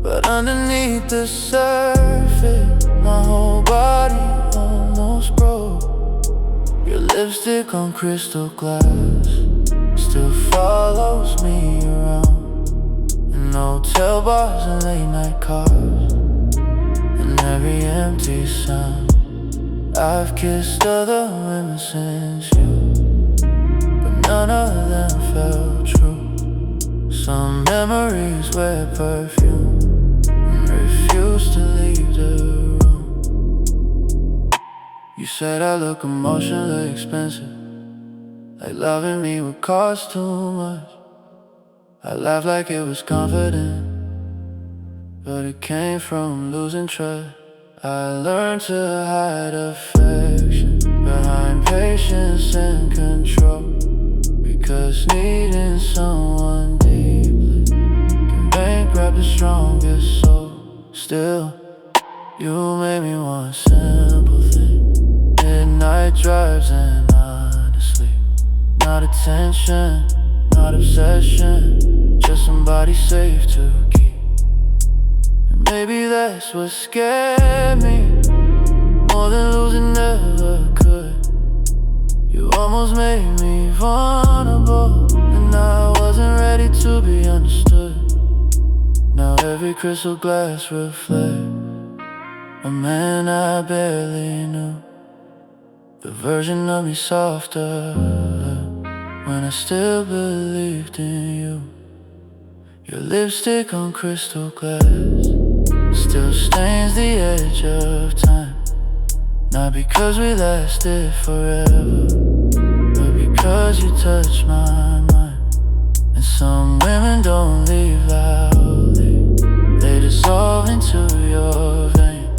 but underneath the surface, my whole body almost broke. Your lipstick on crystal glass still follows me around, in hotel bars and late night cars, and every empty sound. I've kissed other women since you, but none of them felt true. Some memories wear perfume and refuse to leave the room. You said I look emotionally expensive, like loving me would cost too much. I laughed like it was confident, but it came from losing trust. I learned to hide affection behind patience and control, because needing someone deeply can bankrupt the strongest soul. Still, you made me want simple things, midnight drives and honestly, not attention, not obsession, just somebody safe to keep. And maybe that's what scared me more than losing ever could. You almost made me vulnerable, and I wasn't ready to be understood. Now every crystal glass reflects a man I barely knew, the version of me softer when I still believed in you. Your lipstick on crystal glass still stains the edge of time, not because we lasted forever, but because you touched my mind. And some women don't leave loudly, they dissolve into your vein,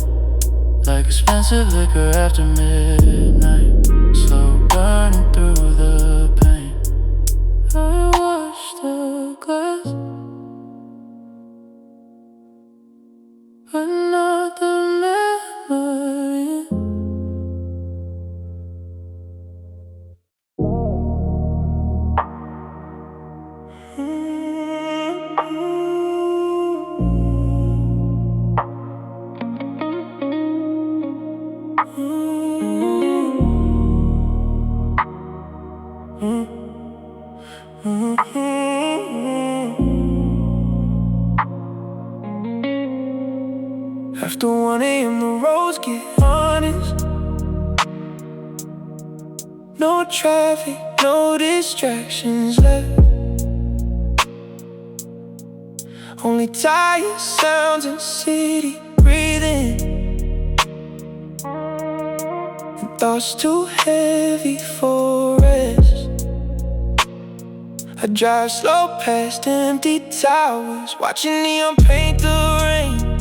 like expensive liquor after midnight, slow burning through the pain. I watched the glass, but not the memory. After 1 a.m. the roads get honest. No traffic, no distractions left. Only tired sounds and city breathing, and thoughts too heavy for rest. I drive slow past empty towers, watching neon paint the rain.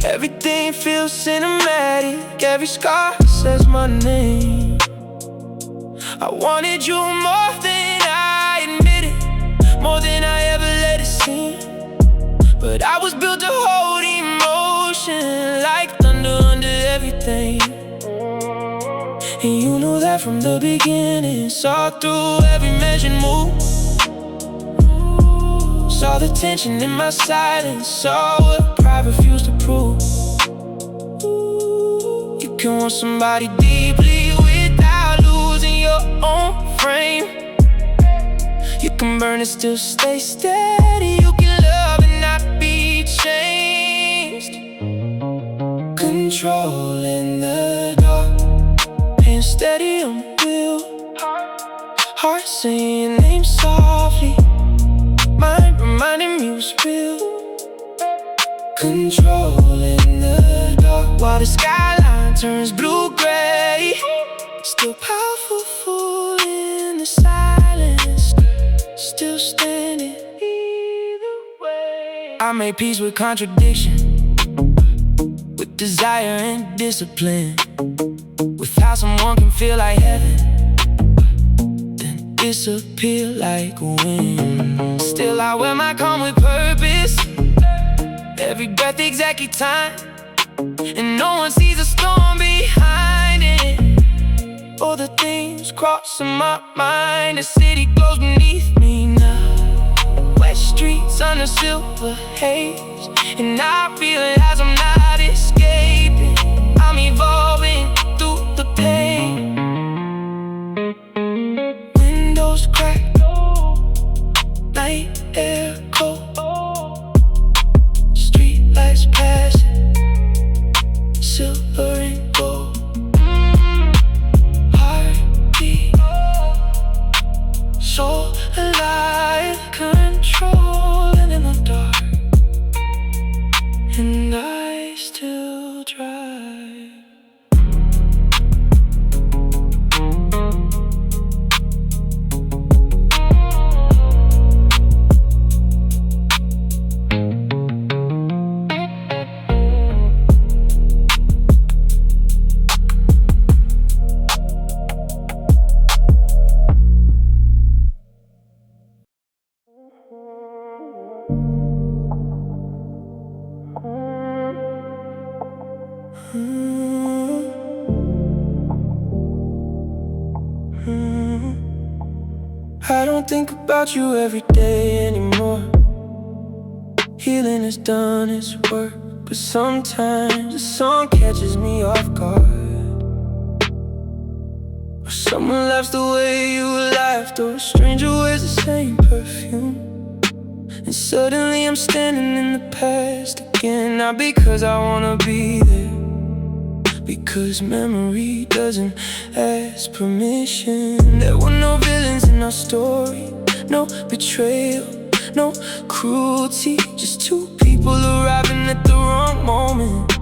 Everything feels cinematic, every scar says my name. I wanted you more than I admitted, more than I ever let it seem. But I was built to hold emotion like thunder under everything. And you know that from the beginning. Saw through every measured move, saw the tension in my silence, saw what pride refused to prove. You can want somebody deeply without losing your own frame. You can burn and still stay steady. You can love and not be changed. Control in the dark, and steady on the wheel. Heart saying your name softly, mind reminding me was real. Controlling the dark while the skyline turns blue-gray. Still powerful, full in the silence. Still standing either way. I made peace with contradiction, with desire and discipline, with how someone can feel like heaven, then disappear like wind. Still I wear my calm with purpose, every breath exactly timed, and no one sees the storm behind it, or the things crossing my mind. The city glows beneath me now, wet streets under silver haze, and I realize I'm not escaping, I'm evolving through the pain. Windows crack, night air cold, street lights passing, silver and gold. Heartbeat, so alive, controlling in the dark, and I still drive. I don't think about you every day anymore. Healing has done its work, but sometimes the song catches me off guard, or someone laughs the way you laughed, or a stranger wears the same perfume, and suddenly I'm standing in the past again. Not because I wanna be there, because memory doesn't ask permission. There were no villains in our story, no betrayal, no cruelty, just two people arriving at the wrong moment,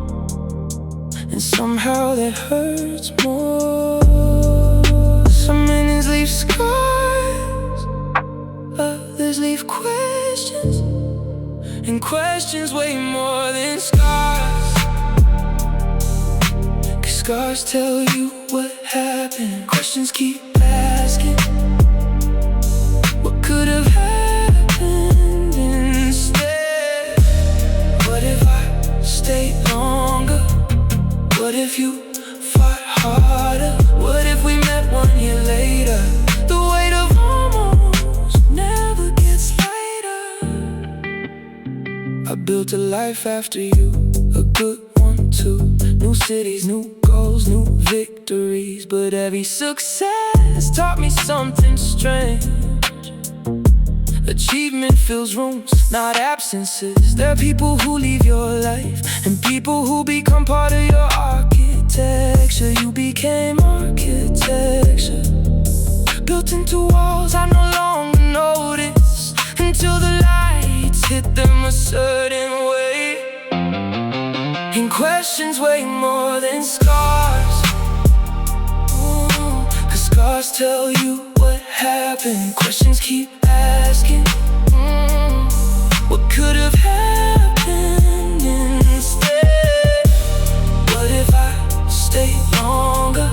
and somehow that hurts more. Some endings leave scars, others leave questions, and questions weigh more than scars. Scars tell you what happened, questions keep asking, what could have happened instead? What if I stayed longer? What if you fought harder? What if we met 1 year later? The weight of almost never gets lighter. I built a life after you, a good one too. New cities, new goals, new victories, but every success taught me something strange. Achievement fills rooms, not absences. There are people who leave your life, and people who become part of your architecture. You became architecture, built into walls I no longer notice, until the lights hit them a certain way. And questions weigh more than scars. Cause scars tell you what happened, questions keep asking, what could have happened instead? What if I stayed longer?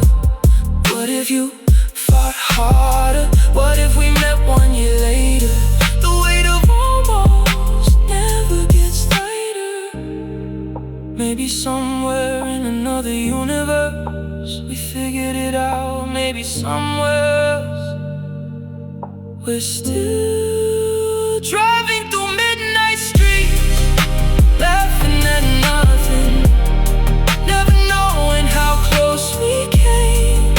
What if you fought harder? What if we met 1 year later? The weight of almost never gets lighter. Maybe somewhere in another universe we figured it out. Maybe somewhere else we're still driving through midnight streets, laughing at nothing, never knowing how close we came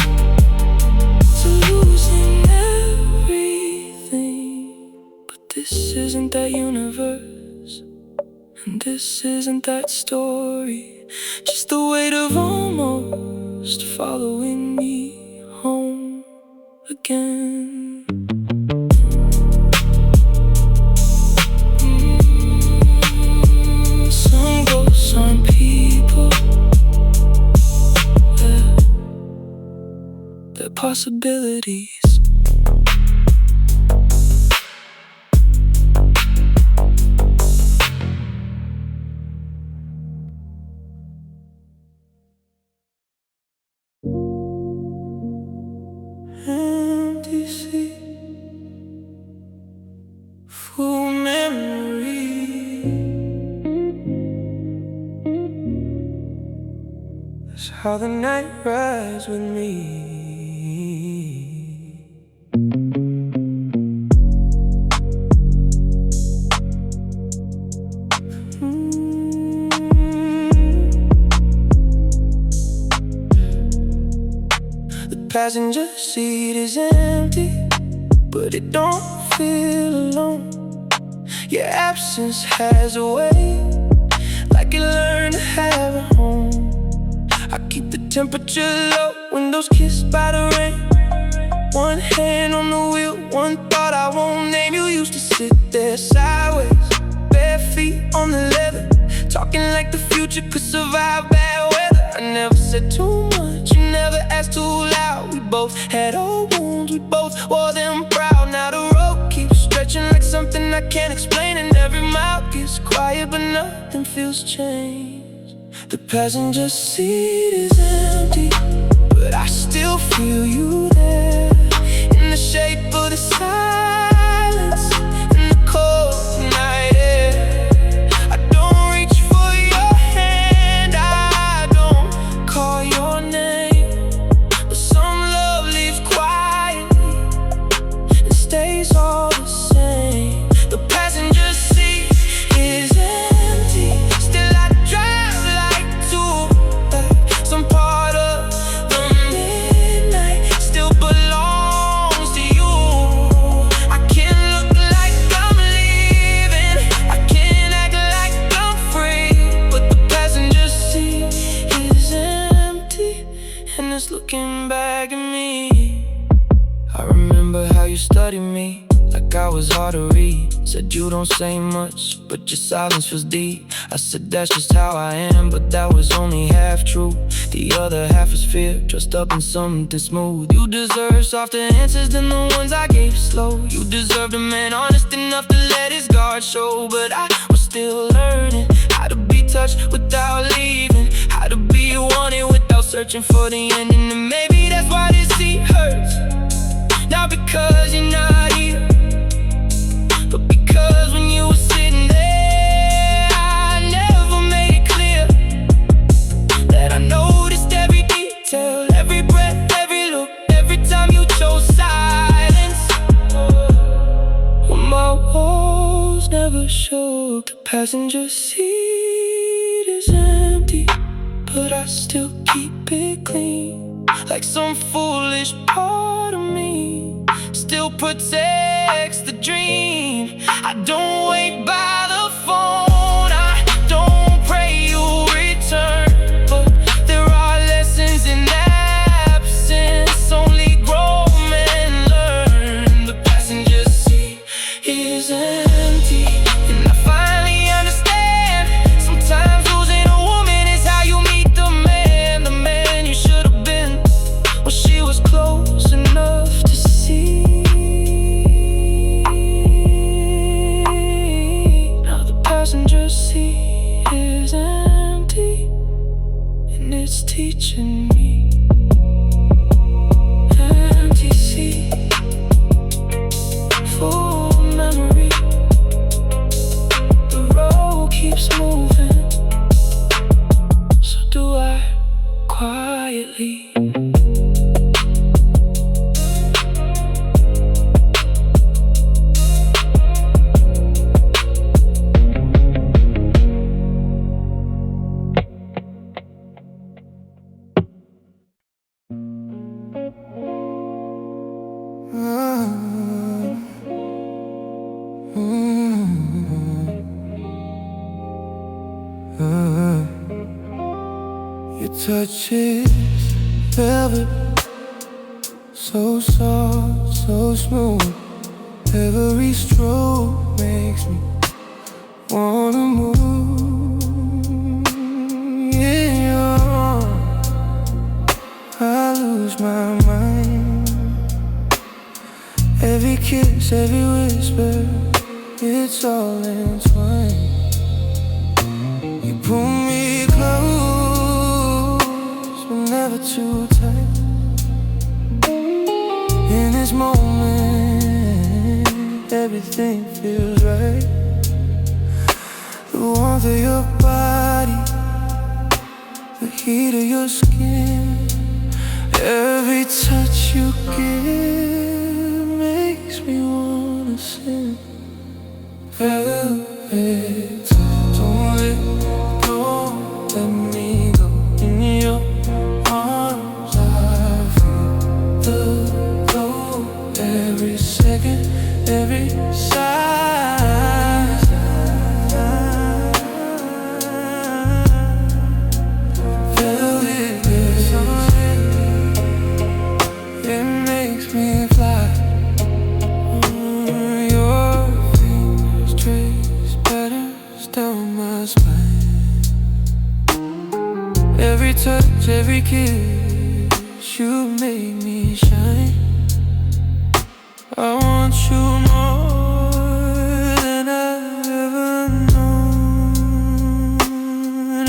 to losing everything. But this isn't that universe, and this isn't that story, just the weight of almost following me home again. possibilities. Empty seat, full memory. That's how the night rides with me. The passenger seat is empty, but it don't feel alone. Your absence has a way, like you learned to have a home. I keep the temperature low, windows kissed by the rain. One hand on the wheel, one thought I won't name. You used to sit there sideways, bare feet on the leather, talking like the future could survive bad weather. I never said too much, you never asked too loud. We both had old wounds, we both wore them proud. Now the road keeps stretching like something I can't explain, and every mile gets quiet, but nothing feels changed. The passenger seat is empty, but I still feel you there, in the shape of the silence, in the cold night air. I don't reach for your hand, I don't call your name, but some love lives quietly and stays all the same. The passenger seat is empty, still I drive like two-back. Some part of the midnight still belongs to you. I can look like I'm leaving, I can act like I'm free, but the passenger seat is empty, and it's looking back at me. I remember how you studied me like I was hard to read. Said you don't say much, but your silence was deep. I said that's just how I am, but that was only half true. The other half is fear, dressed up in something smooth. You deserve softer answers than the ones I gave slow. You deserved a man honest enough to let his guard show. But I was still learning how to be touched without leaving, how to be wanted without searching for the ending. And maybe that's why this seat hurts, not because you're not here, but because when you were sitting there, I never made it clear that I noticed every detail, every breath, every look, every time you chose silence. When my walls never shook, the passenger seat is empty, but I still keep it clean, like some foolish part of me still protects the dream. I don't wait by the phone, I don't pray you return, but there are lessons in absence, only grown men learn. The passenger seat is empty, and I finally understand. Sometimes losing a woman is how you meet the man you should have been, when she was close enough to see. Now the passenger seat is empty, and it's teaching me. Empty seat, full memory. The road keeps moving, so do I quietly. Your touch is velvet, so soft, so smooth. Every stroke makes me wanna move. In your arms, I lose my mind. Every kiss, every whisper, it's all entwined. You pull me close, but never too tight. In this moment, everything feels right. The warmth of your body, the heat of your skin, every touch you give makes me wanna sing. Velvet touch, don't let go, let me go. In your arms I feel the glow, every second, every sigh. Velvet, it makes me fly. Your fingers trace patterns down my spine. Every touch, every kiss, you make me shine. I want you more than I've ever known.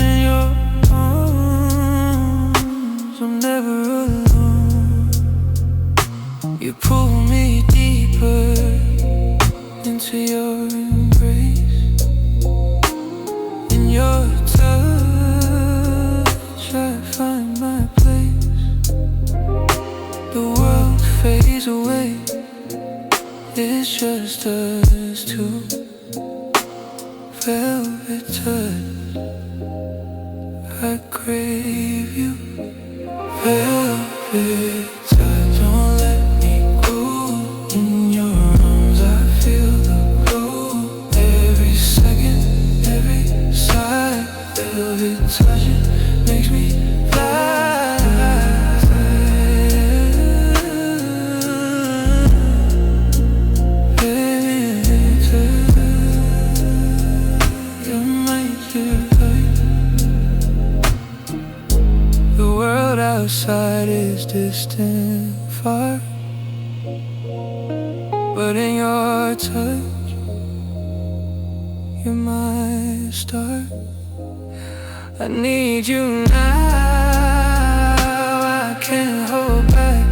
In your arms, I'm never alone. You pull me deeper into your embrace. In your touch, I find my place. The world fades away, it's just us two. Velvet touch, I crave you. Velvet touch, don't let me go. In your arms I feel the glow, every second, every sigh. Velvet touch, it makes me fly. The world outside is distant, far, but in your touch, you're my star. I need you now, I can't hold back.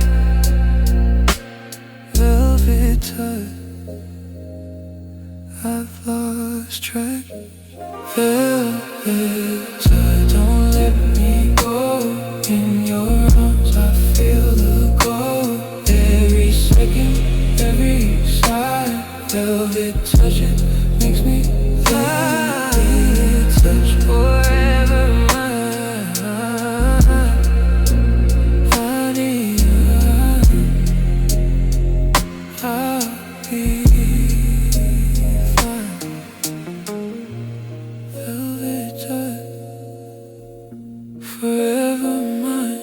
Velvet touch, I've lost track. Velvet touch, don't let me go. In your arms I feel the glow, every second, every sigh. Velvet touch, it makes me fly. Velvet touch, forever mine. I need you, I'll be fine. Velvet touch, forever mine.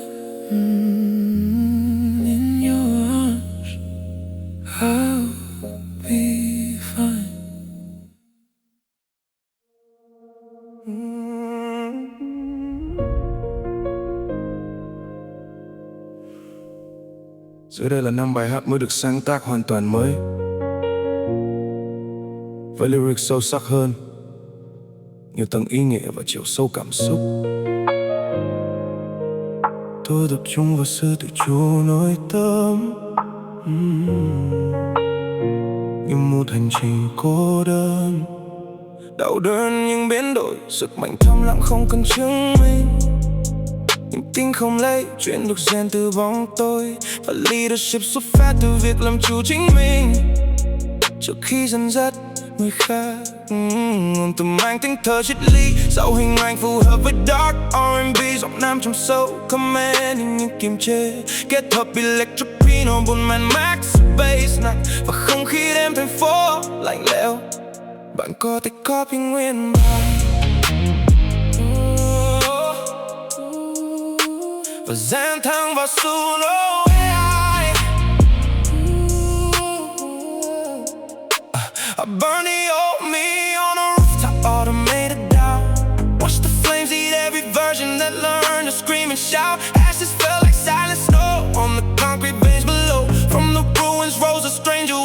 In your arms, I'll be fine. Dưới đây là 5 bài hát mới được sáng tác hoàn toàn mới, với lyric sâu sắc hơn, nhiều tầng ý nghĩa và chiều sâu cảm xúc. Tôi tập trung vào sự tự chủ nội tâm, như một hành trình cô đơn. Đau đớn nhưng biến đổi, sức mạnh thầm lặng không cần chứng minh. Niềm tin không lấy, chuyện được rèn từ bóng tối. Và leadership xuất phát từ việc làm chủ chính mình, trước khi dẫn dắt người khác. Ngôn từ mang tính thơ triết lý, giàu hình ảnh phù hợp với dark R&B. Giọng nam trong sâu commanding nhưng kiềm chế, kết hợp electric piano buồn man max bass nặng. Và không khí đêm thành phố lạnh lẽo, bạn có thể copy nguyên bản và dán thẳng vào solo AI. I burn the old me on a rooftop, automated down. Watch the flames eat every version that learned to scream and shout. Ashes fell like silent snow on the concrete veins below. From the ruins rose a stranger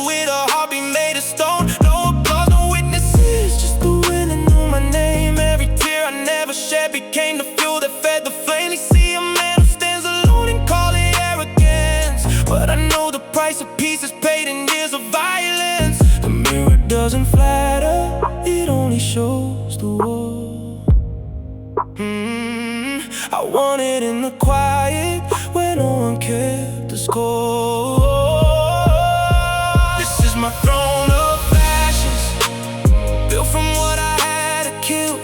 years of violence. The mirror doesn't flatter, it only shows the woe. I want it in the quiet, where no one kept the score. This is my throne of ashes, built from what I had to kill.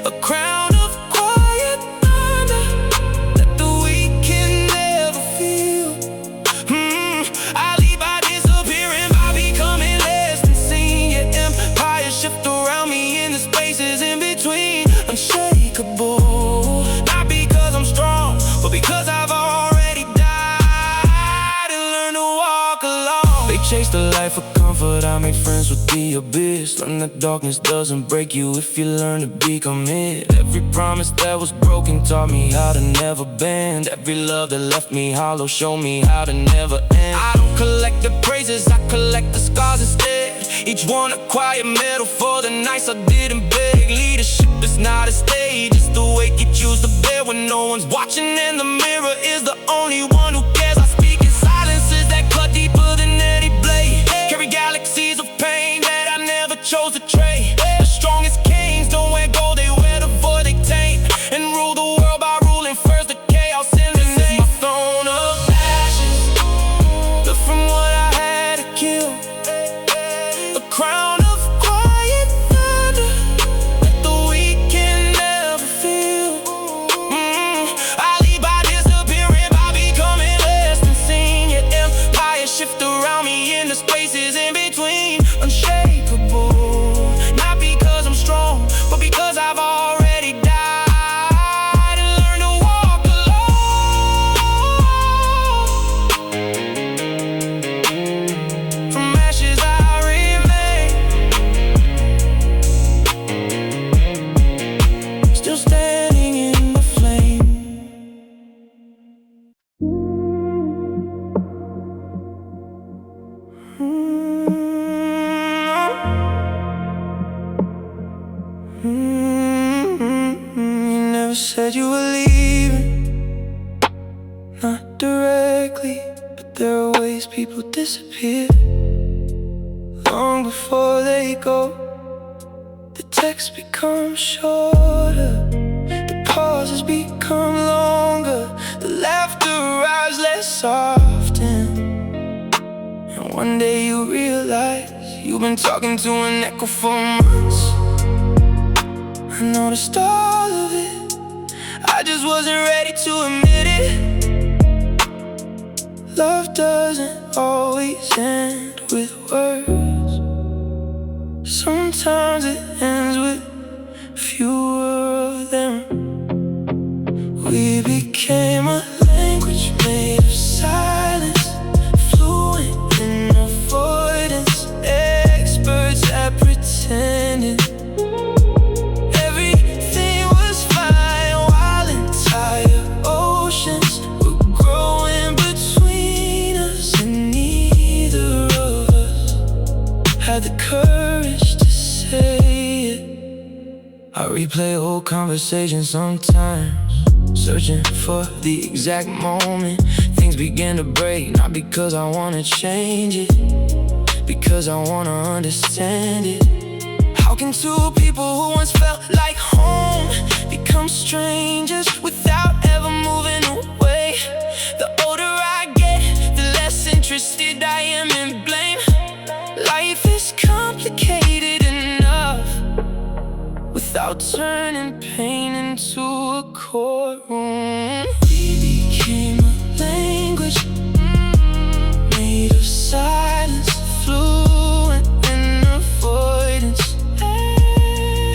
A crown of quiet thunder that the weak can never feel. I leave by disappearing, by becoming less than seen. Your empire shift around me in the spaces in between. Unshakable, not because I'm strong, but because I've already died and learned to walk alone. They chased a life of comfort, I made friends with the abyss. Learn that darkness doesn't break you if you learn to become it. Every promise that was broken taught me how to never bend. Every love that left me hollow showed me how to never end. I don't collect the praises, I collect the scars instead. Each one a quiet medal for the nights I didn't beg. Leadership is not a stage, it's the weight you choose to bear when no one's watching and the mirror is the only one who cares. I speak in silences that cut deeper than any blade. Carry galaxies of pain that I never chose to trade. The strongest kings don't wear gold, they wear the void they taint, and rule the world by ruling first the chaos in the name. This is my throne of ashes, built from what I had to kill. A crown of quiet thunder that the weak can never feel. I leave by disappearing, by becoming less than seen. Your empire shift around me in the spaces in between. Unshakable, not because I'm strong, but because I've already died and learned to walk alone. From ashes I remain, still standing in the flame. You never said you were leaving, not directly, but there are ways people disappear. Long before they go, the texts become shorter, the pauses become longer, the laughter arrives less often. And one day you realize you've been talking to an echo for months. I noticed all of it, I just wasn't ready to admit it. Love doesn't always end with words. Sometimes it ends with fewer of them. We became a language made of silence, fluent in avoidance, experts at pretending everything was fine, while entire oceans were growing between us, and neither of us had the courage to say it. I replay old conversations sometimes, searching for the exact moment things begin to break. Not because I wanna change it, because I wanna understand it. How can two people who once felt like home become strangers without ever moving away? The older I get, the less interested I am in blame. Life is complicated enough without turning pain into a courtroom. We became a language made of silence, fluent in avoidance,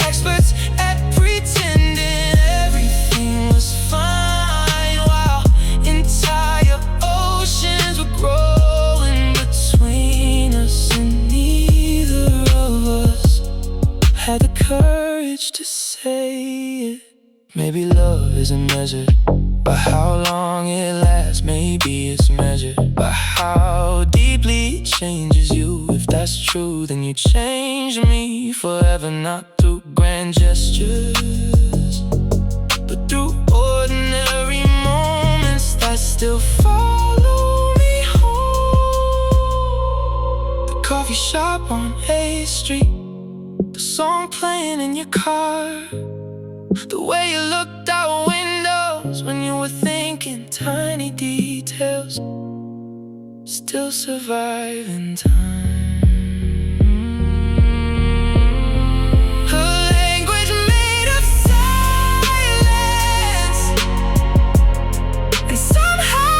experts at pretending everything was fine, while entire oceans were growing between us, and neither of us had the courage to say it. Maybe love isn't measured by how long it lasts. Maybe it's measured by how deeply it changes you. If that's true, then you changed me forever, not through grand gestures, but through ordinary moments that still follow me home. coffee shop on A Street, the song playing in your car, the way you looked out windows when you were thinking tiny details still survive in time. A language made of silence, and somehow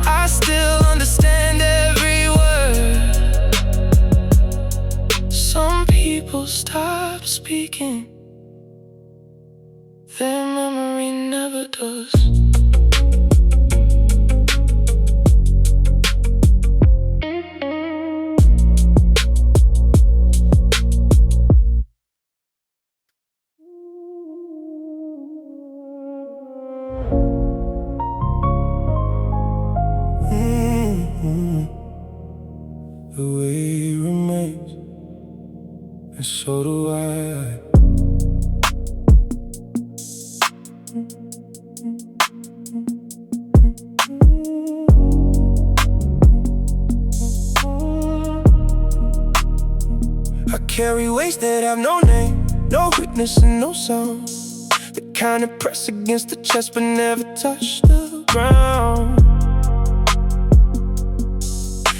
I still understand every word. Some people stop speaking, their memory never does. The way remains, and so do I. I carry weights that have no name, no witness and no sound, the kind that press against the chest but never touch the ground.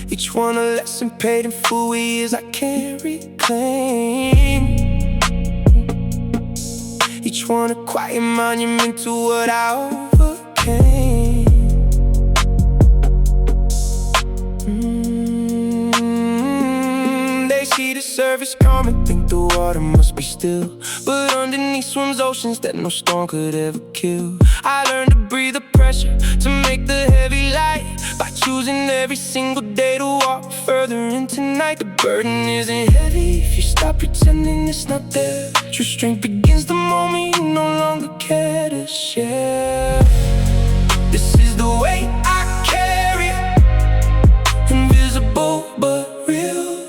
Each one a lesson paid in full years I can't reclaim. Each one a quiet monument to what I overcame. They see the surface calm and think the water must be still, but underneath swims oceans that no storm could ever kill. I learned to breathe the pressure, to make the heavy light, by choosing every single day to walk further into night. The burden isn't heavy if you stop pretending it's not there. True strength begins the moment you no longer care to share. This is the way I carry it, invisible but real,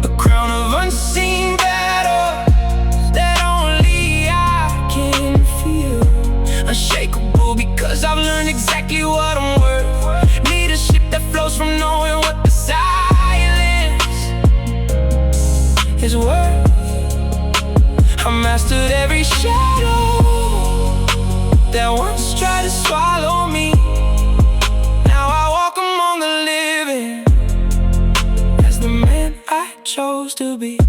a crown of unseen battles that only I can feel. Unshakable because I've learned exactly what I'm worth. Leadership that flows from knowing what the silence is worth. I mastered every shadow that once tried to swallow me. Now I walk among the living as the man I chose to be.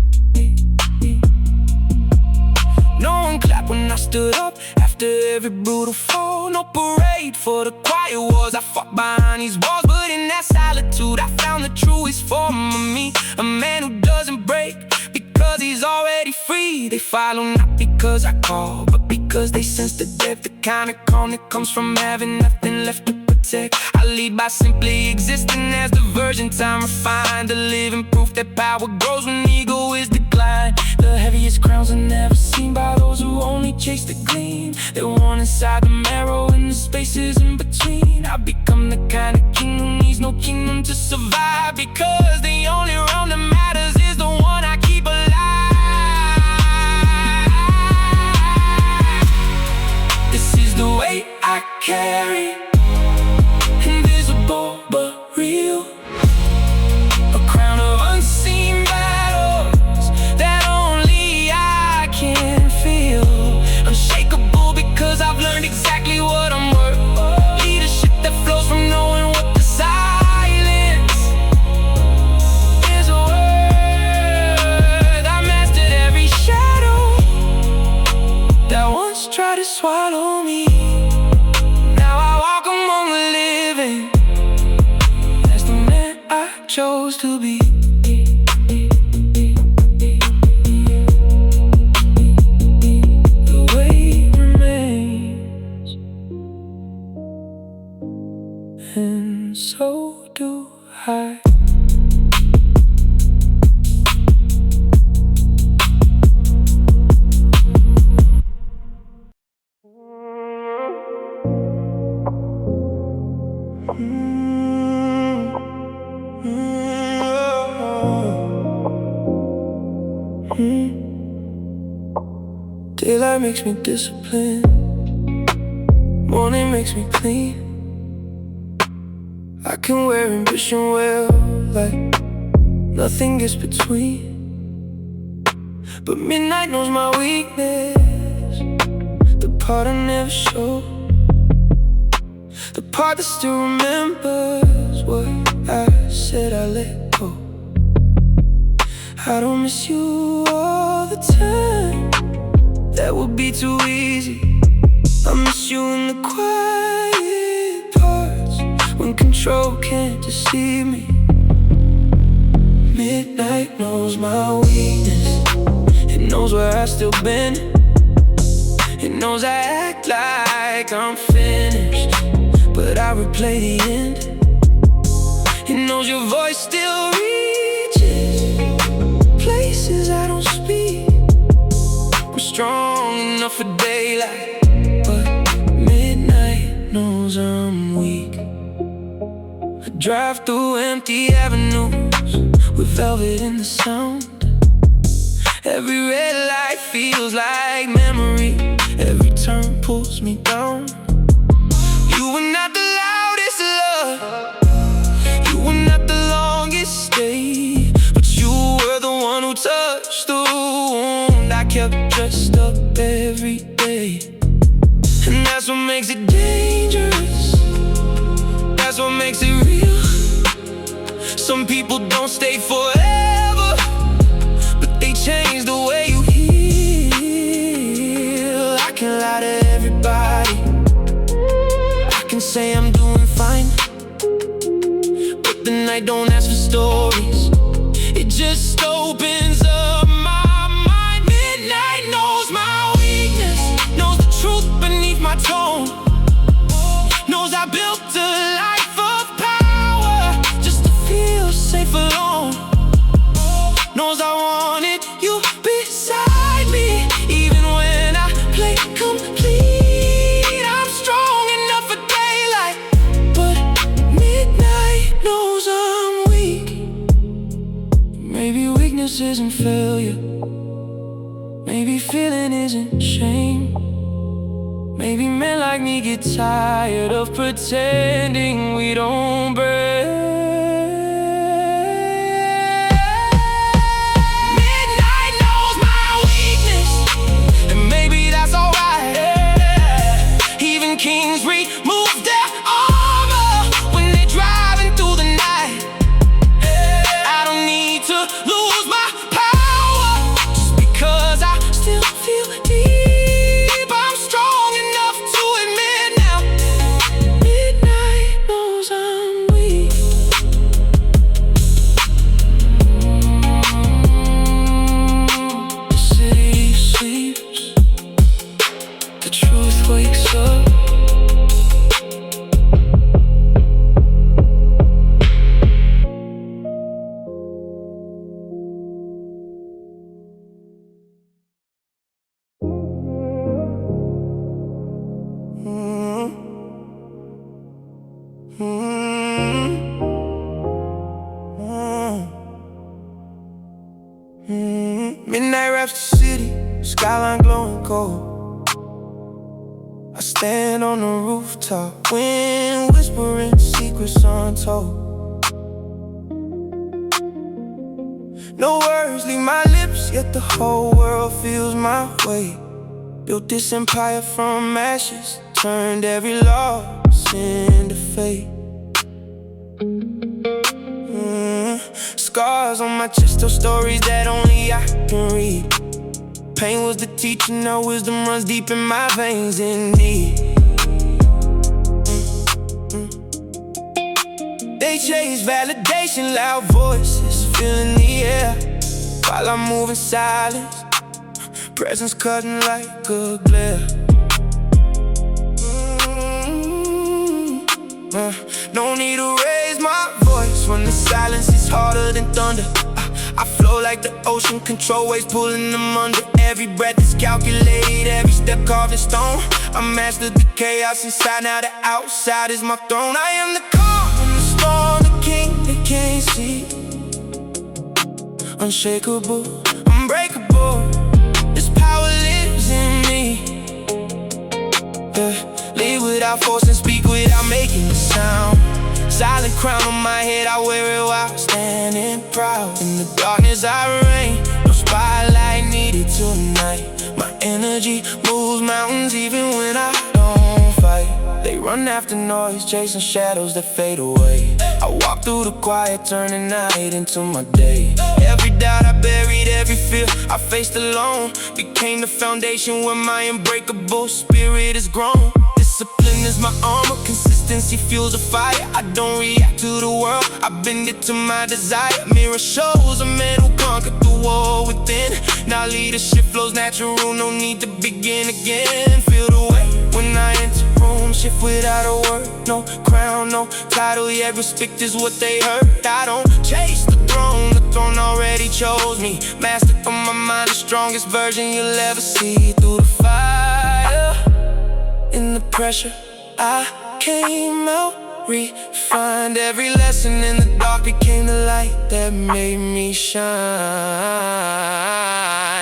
No one clapped when I stood up after every brutal fall. No parade for the quiet wars I fought behind these walls. But in that solitude I found the truest form of me, a man who doesn't break because he's already free. They follow not because I call, but because they sense the depth, the kind of calm that comes from having nothing left to protect. I lead by simply existing as the virgin time refined, the living proof that power grows when ego is declined. The heaviest crowns are never seen by those who only chase the gleam. They're one inside the marrow and the spaces in between. I've become the kind of king who needs no kingdom to survive, because the only realm that matters is the one I keep alive. This is the way I carry, invisible but real, a crown of unseen battles that only I can feel. Unshakable because I've learned exactly what I'm worth. Leadership that flows from knowing what the silence is worth. I mastered every shadow that once tried to swallow me. Now I walk among the living as the man I chose to be. The way remains, and so do I. Daylight makes me disciplined, morning makes me clean. I can wear ambition well, like nothing gets between. But midnight knows my weakness, the part I never show, the part that still remembers what I said I let go. I don't miss you all the time, that would be too easy. I miss you in the quiet parts, when control can't deceive me. Midnight knows my weakness, it knows where I still been, it knows I act like I'm finished, but I replay the end. It knows your voice still reaches places I don't speak. I'm strong enough for daylight, but midnight knows I'm weak. I drive through empty avenues with velvet in the sound. Every red light feels like memory, every turn pulls me down. You were not the loudest love, you were not the longest stay, but you were the one who touched the wound I kept dressed up every day. And that's what makes it dangerous, that's what makes it real. Some people don't stay forever, but they change the way you heal. I can lie to everybody, I can say I'm doing fine, but the night don't ask for stories, it just opens up my mind. Midnight knows my weakness, knows the truth beneath my tone, knows I built a life of power just to feel safe alone, knows I wanted you beside me even when I play complete. I'm strong enough for daylight, but midnight knows I'm weak. Maybe weakness isn't failure, maybe feeling isn't shame. Maybe men like me get tired of pretending we don't break. Midnight knows my weakness, and maybe that's alright. Even kings remove their armor when they're driving through the night. I don't need to lose my power just because I still feel deep. I'm strong enough to admit now, midnight knows I'm weak. The city sleeps, the truth wakes up. Midnight wraps the city, skyline glowing cold. I stand on the rooftop, wind whispering secrets untold. No words leave my lips, yet the whole world feels my way. Built this empire from ashes, turned every loss into fate. Scars on my chest tell stories that only I can read. Pain was the teacher, now wisdom runs deep in my veins indeed. They chase validation, loud voices filling the air, while I'm moving silence, presence cutting like a glare. No need to raise my voice when the silence is harder than thunder. I flow like the ocean, control waves pulling them under. Every breath is calculated, every step carved in stone. I mastered the chaos inside, now the outside is my throne. I am the calm in the storm, the king they can't see. Unshakable, unbreakable, this power lives in me. Lead without force and speak without making a sound. Silent crown on my head, I wear it while while, standing proud. In the darkness I reign, no spotlight needed tonight. My energy moves mountains even when I don't fight. They run after noise, chasing shadows that fade away. I walk through the quiet, turning night into my day. Every doubt I buried, every fear I faced alone became the foundation where my unbreakable spirit has grown. Discipline is my armor, consistency fuels the fire. I don't react to the world, I bend it to my desire. Mirror shows a man who conquered the war within. Now leadership flows natural, no need to begin again. Feel the weight when I enter room, shift without a word. No crown, no title, yet respect is what they heard. I don't chase the throne already chose me. Master of my mind, the strongest version you'll ever see. Through the fire, in the pressure, I came out refined. Every lesson in the dark became the light that made me shine.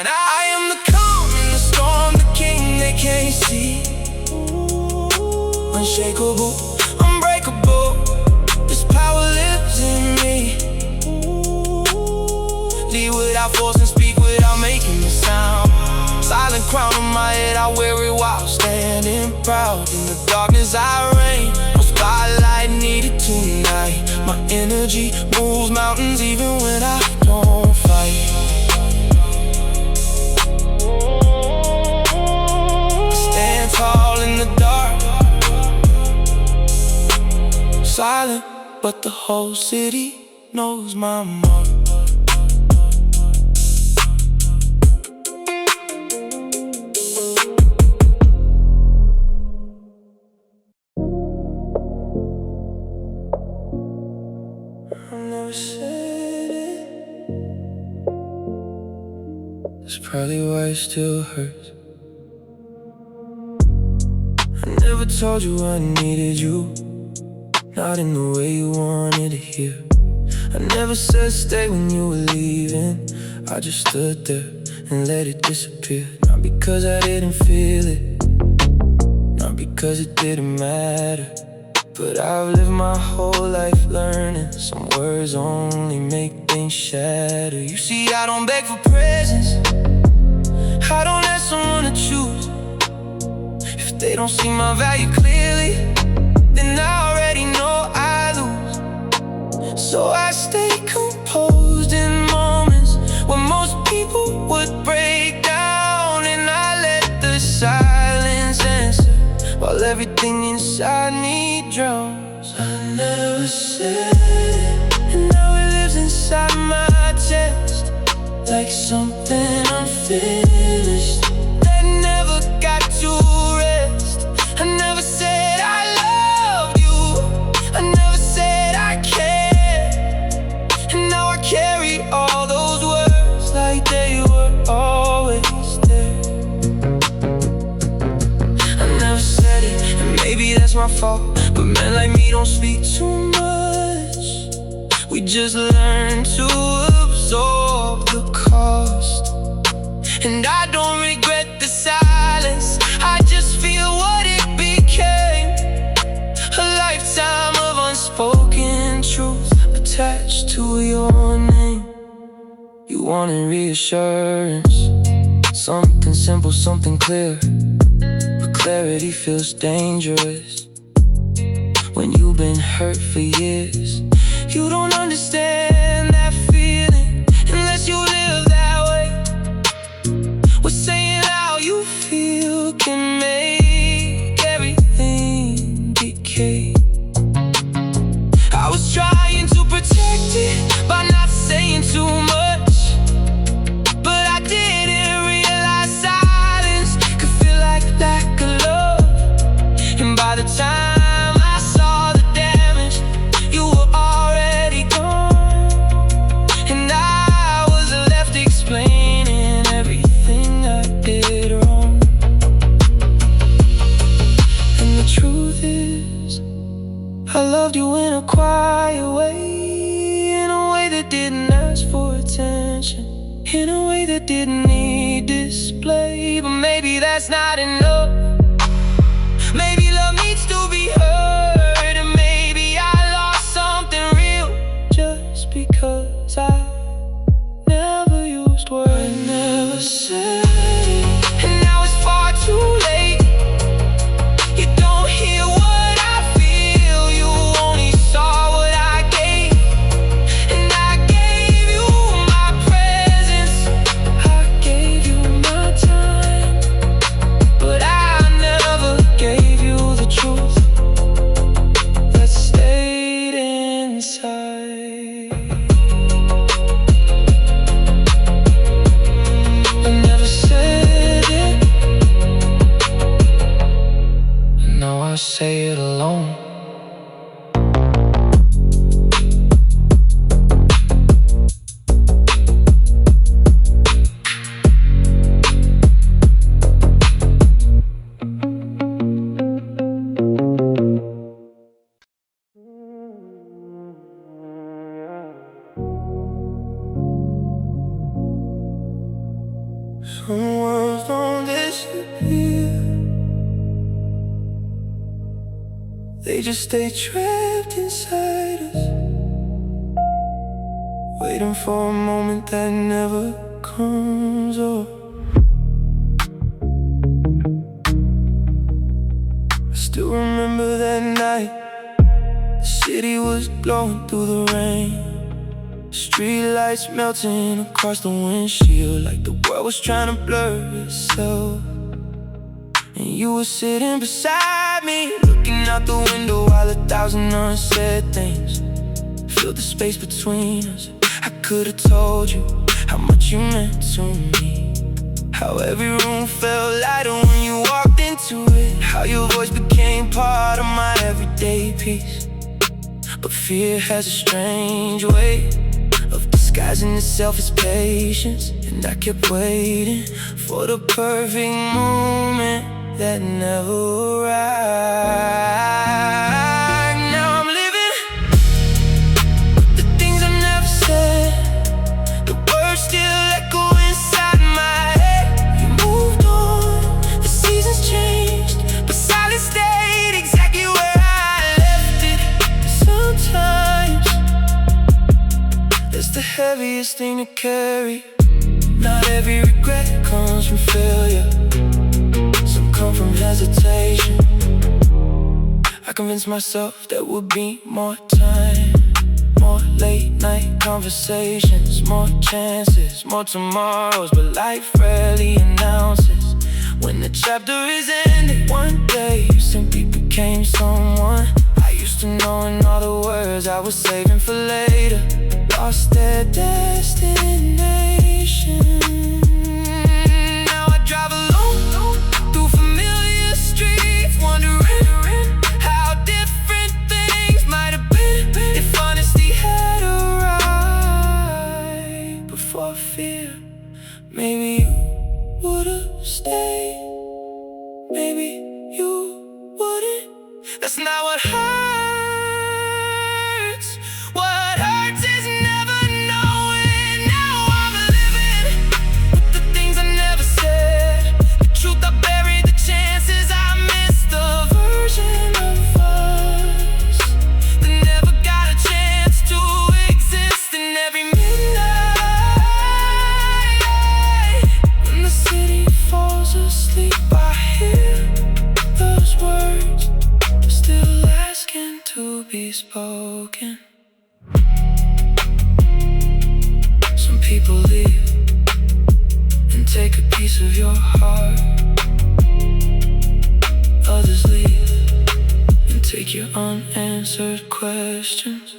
I am the calm in the storm, the king they can't see. Unshakable, unbreakable, this power lives in me. Lead without force and speak without making a sound. Silent crown on my head, I wear it while standing proud. In the darkness I reign, no spotlight needed tonight. My energy moves mountains even when I don't fight. I stand tall in the dark, silent, but the whole city knows my mark. I never said it. That's probably why it still hurts. I never told you I needed you, not in the way you wanted to hear. I never said stay when you were leaving. I just stood there and let it disappear. Not because I didn't feel it, not because it didn't matter, but I've lived my whole life learning some words only make things shatter. You see, I don't beg for presents, I don't ask someone to choose. If they don't see my value clearly, then I already know I lose. So I stay composed in moments when most people would break down, and I let the silence answer while everything inside me drowns. I never said it, and now it lives inside my chest like something unfinished that never got to rest. I never said I loved you, I never said I cared, and now I carry all those words like they were always there. I never said it, and maybe that's my fault, but men like me don't speak too much. We just learn to absorb the cost. And I don't regret the silence, I just feel what it became. A lifetime of unspoken truth attached to your name. You wanted reassurance, something simple, something clear, but clarity feels dangerous when you've been hurt for years. You don't understand that feeling unless you live that way. We're saying how you feel can make everything decay. I was trying to protect it by not saying too much, but I didn't realize silence could feel like lack of love. And by the time I saw the damage, you were already gone, and I was left explaining everything I did wrong. And the truth is, I loved you in a quiet way, in a way that didn't ask for attention, in a way that didn't need display. But maybe that's not enough. Maybe love needs to be heard, and maybe I lost something real just because because I never used words. I never said it, And now it's far too late. You don't hear what I feel. You only saw what I gave. And I gave you my presence, I gave you my time, but I never gave you the truth that stayed inside. I never said it, and now I say it alone. Some words don't disappear, they just stay trapped inside us, waiting for a moment that never comes. Or I still remember that night. The city was glowing through the rain, street lights melting across the windshield, like the world was trying to blur itself. And you were sitting beside me, looking out the window while 1,000 unsaid things filled the space between us. I could've told you how much you meant to me, how every room felt lighter when you walked into it, how your voice became part of my everyday peace. But fear has a strange way of disguising itself as patience, and I kept waiting for the perfect moment that never arrived. Now I'm living the things I never said, the words still echo inside my head. You moved on, the seasons changed, but silence stayed exactly where I left it. Sometimes it's the heaviest thing to carry. Not every regret comes from failure, some come from hesitation. I convinced myself there would be more time, more late night conversations, more chances, more tomorrows. But life rarely announces when the chapter is ended. One day you simply became someone I used to know, and all the words I was saving for later lost their destination. Now I drive alone through familiar streets, wondering how different things might have been if honesty had arrived before fear. Maybe you would've stayed, maybe you wouldn't. That's not what hurts. What hurts is never knowing. Now I'm living with the things I never said, the truth I buried, the chances I missed, the version of us that never got a chance to exist. In every midnight, when the city falls asleep, I hear those words still asking to be spoken. Some people leave and take a piece of your heart, others leave and take your unanswered questions.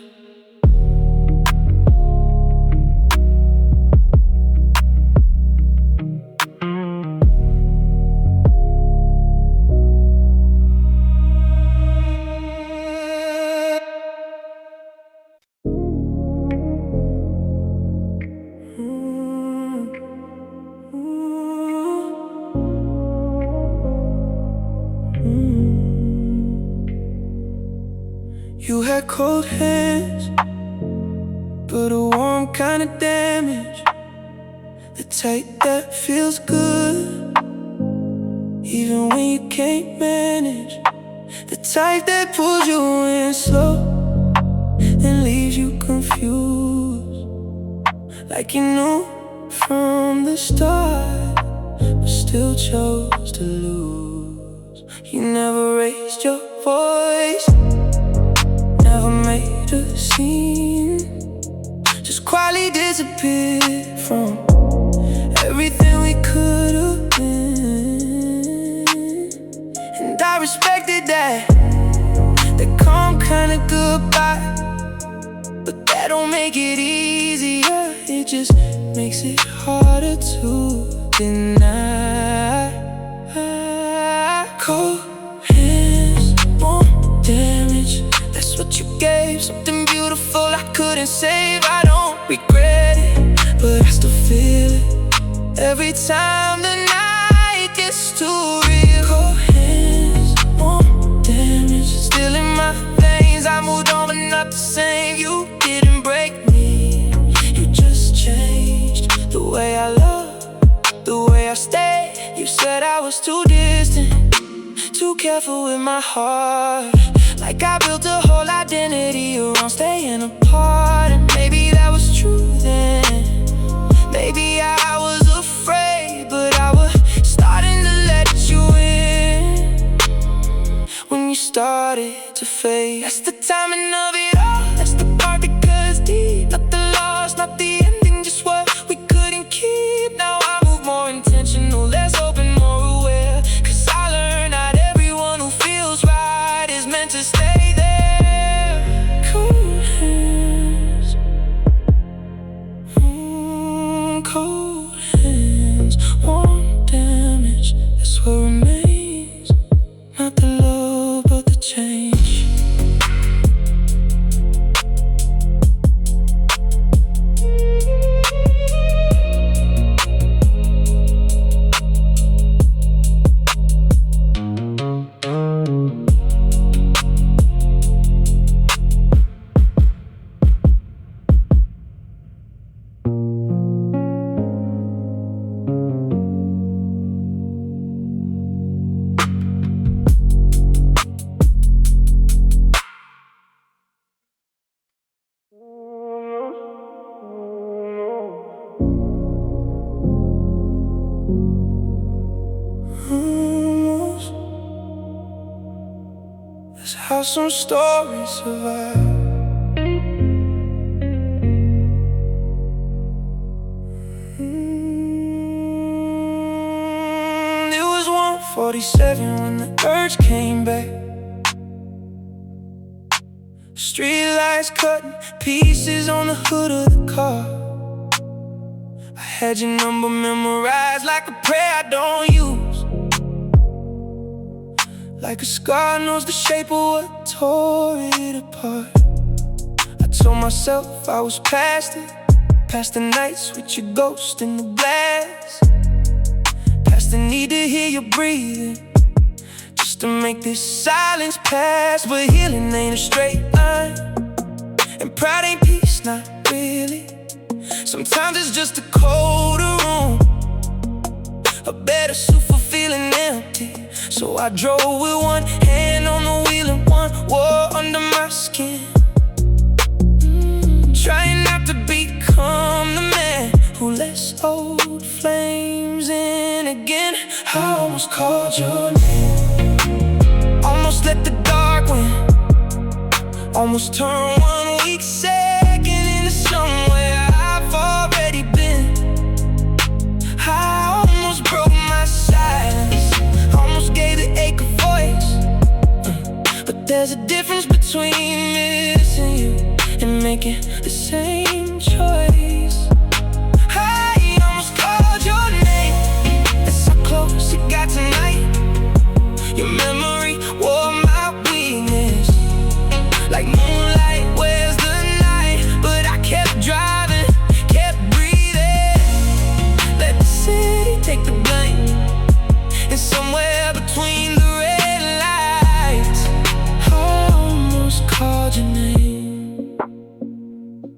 You had cold hands, but a warm kind of damage, the type that feels good even when you can't manage, the type that pulls you in slow and leaves you confused. like you knew from the start, but still chose to lose. You never raised your voice, never made a scene, just quietly disappeared from everything we could have been. And I respected that calm kind of goodbye, but that don't make it easier, it just makes it harder to deny. Cold hands won't damage, that's what you gave. Something beautiful I couldn't save. I don't regret it, but I still feel it every time the night gets too real. Cold hands won't damage, still in my veins. I moved on but not the same. You didn't break me, you just changed the way I love, the way I stay. You said I was too distant, too careful with my heart, like I built a whole identity around staying apart. And maybe that was true then, maybe I was afraid, but I was starting to let you in when you started to fade. That's the timing of it all, that's the part that cuts deep. Not the loss, not the ending, just what we couldn't keep. Now I move more intentional, less open, more aware, 'cause I learned not everyone who feels right is meant to stay there. Cold hands, cold hands won't damage, that's what remains. Not the love, but the change. That's how some stories survive. It was 1:47 when the urge came back. Street lights cutting pieces on the hood of the car. I had your number memorized like a prayer I don't use, like a scar knows the shape of what tore it apart. I told myself I was past it, past the nights with your ghost in the glass, past the need to hear you breathing, just to make this silence pass. But healing ain't a straight line, and pride ain't peace, not really. Sometimes it's just a colder room, a better suit for feeling empty. So I drove with one hand on the wheel and one war under my skin, trying not to become the man who lets old flames in again. I almost called your name, almost let the dark win, almost turned 1 weak second into somewhere I've already been. I almost broke my silence, almost gave the ache a voice, but there's a difference between missing you and making the same choice. I almost called your name, that's how close it got tonight. Your memory wore my weakness, like moonlight wears the night. But I kept driving, kept breathing, let the city take the blame. And somewhere between the red lights, I almost called your name.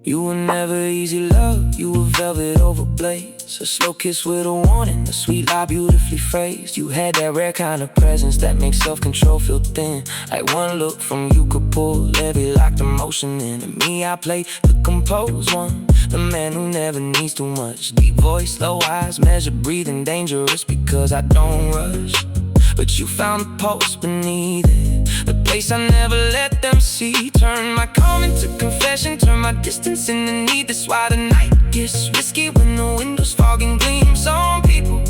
You were never easy love, you were velvet over blades, a slow kiss with a warning, a sweet lie beautifully phrased. You had that rare kind of presence that makes self-control feel thin, like one look from you could pull every locked emotion in. And me, I played the composed one, the man who never needs too much. Deep voice, slow eyes, measured breathing, dangerous because I don't rush. But you found the pulse beneath it, the place I never let them see. Turn my calm into confession, turn my distance into need. That's why the night gets risky when the windows fog and gleam. Some people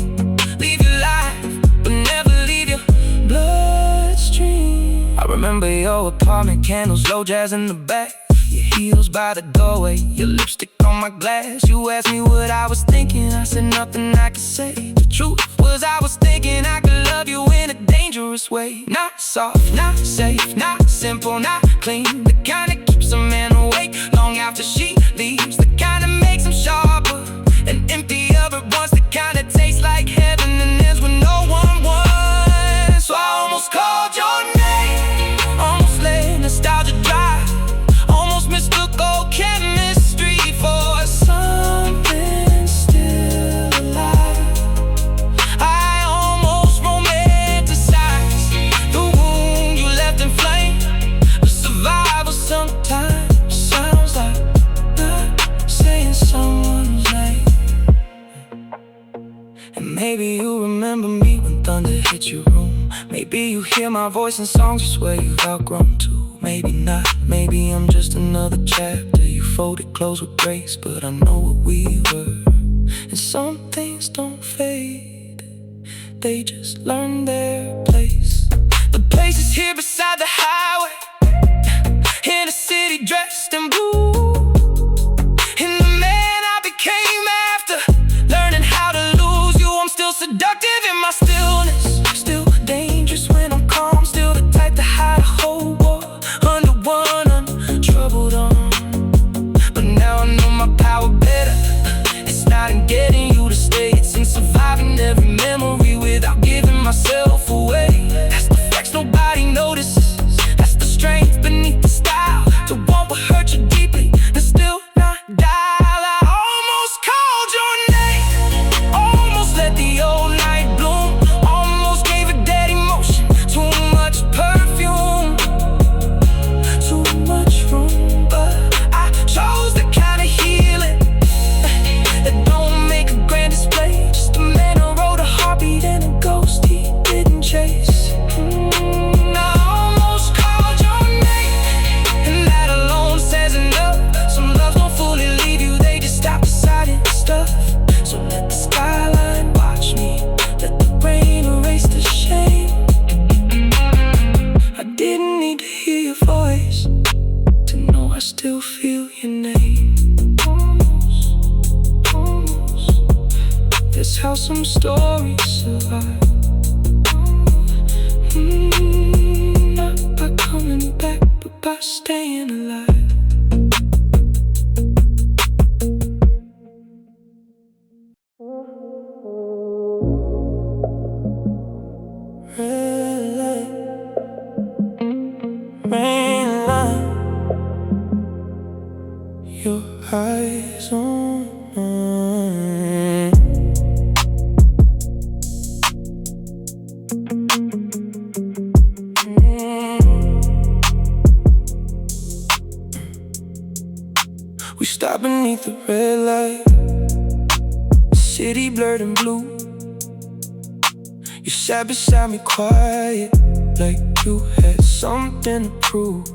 leave your life, but never leave your bloodstream. I remember your apartment, candles, low jazz in the back, your heels by the doorway, your lipstick on my glass. You asked me what I was thinking, I said nothing I could say. The truth was I was thinking I could love you in a dangerous way. Not soft, not safe, not simple, not clean. The kind that keeps a man awake long after she leaves. The kind that makes him sharper and emptier at once. The kind that tastes like heaven and ends when no one wants. So I almost called your name, almost let nostalgia drive, almost mistook old chemistry for something still alive. I almost romanticized the wound you left in flame. A survivor sometimes sounds like not saying someone's name. And maybe you remember me when thunder hit your room. Maybe you hear my voice in songs you swear you've outgrown too. Maybe not, maybe I'm just another chapter you folded close with grace. But I know what we were, and some things don't fade, they just learn their place. The place is here beside the highway, in a city dressed in blue. And the man I became after learning how to lose you. I'm still seductive in my stillness, still dangerous when I'm calm, still the type to hide a whole war under one untroubled arm. But now I know my power better. It's not in getting you to stay, it's in surviving every memory without giving myself away. That's the flex nobody notices, that's the strength beneath the style, to want what hurt you deeply and still not die. I almost called your name, almost let the old night bloom, almost gave a dead emotion too much perfume, too much room. But I chose the kind of healing that don't make a grand display. Just a man who wrote a heartbeat and a ghost he didn't chase. I almost called your name, and that alone says enough. Some loves don't fully leave you, they just stop deciding stuff. So let the skyline watch me, let the rain erase the shame. I didn't need to hear your voice to know I still feel your name. Almost, almost. That's how some stories survive. Not by coming back, but by staying alive. Red light, rain line, your eyes on mine. We stopped beneath the red light, city blurred in blue. You sat beside me quiet, like you had something to prove.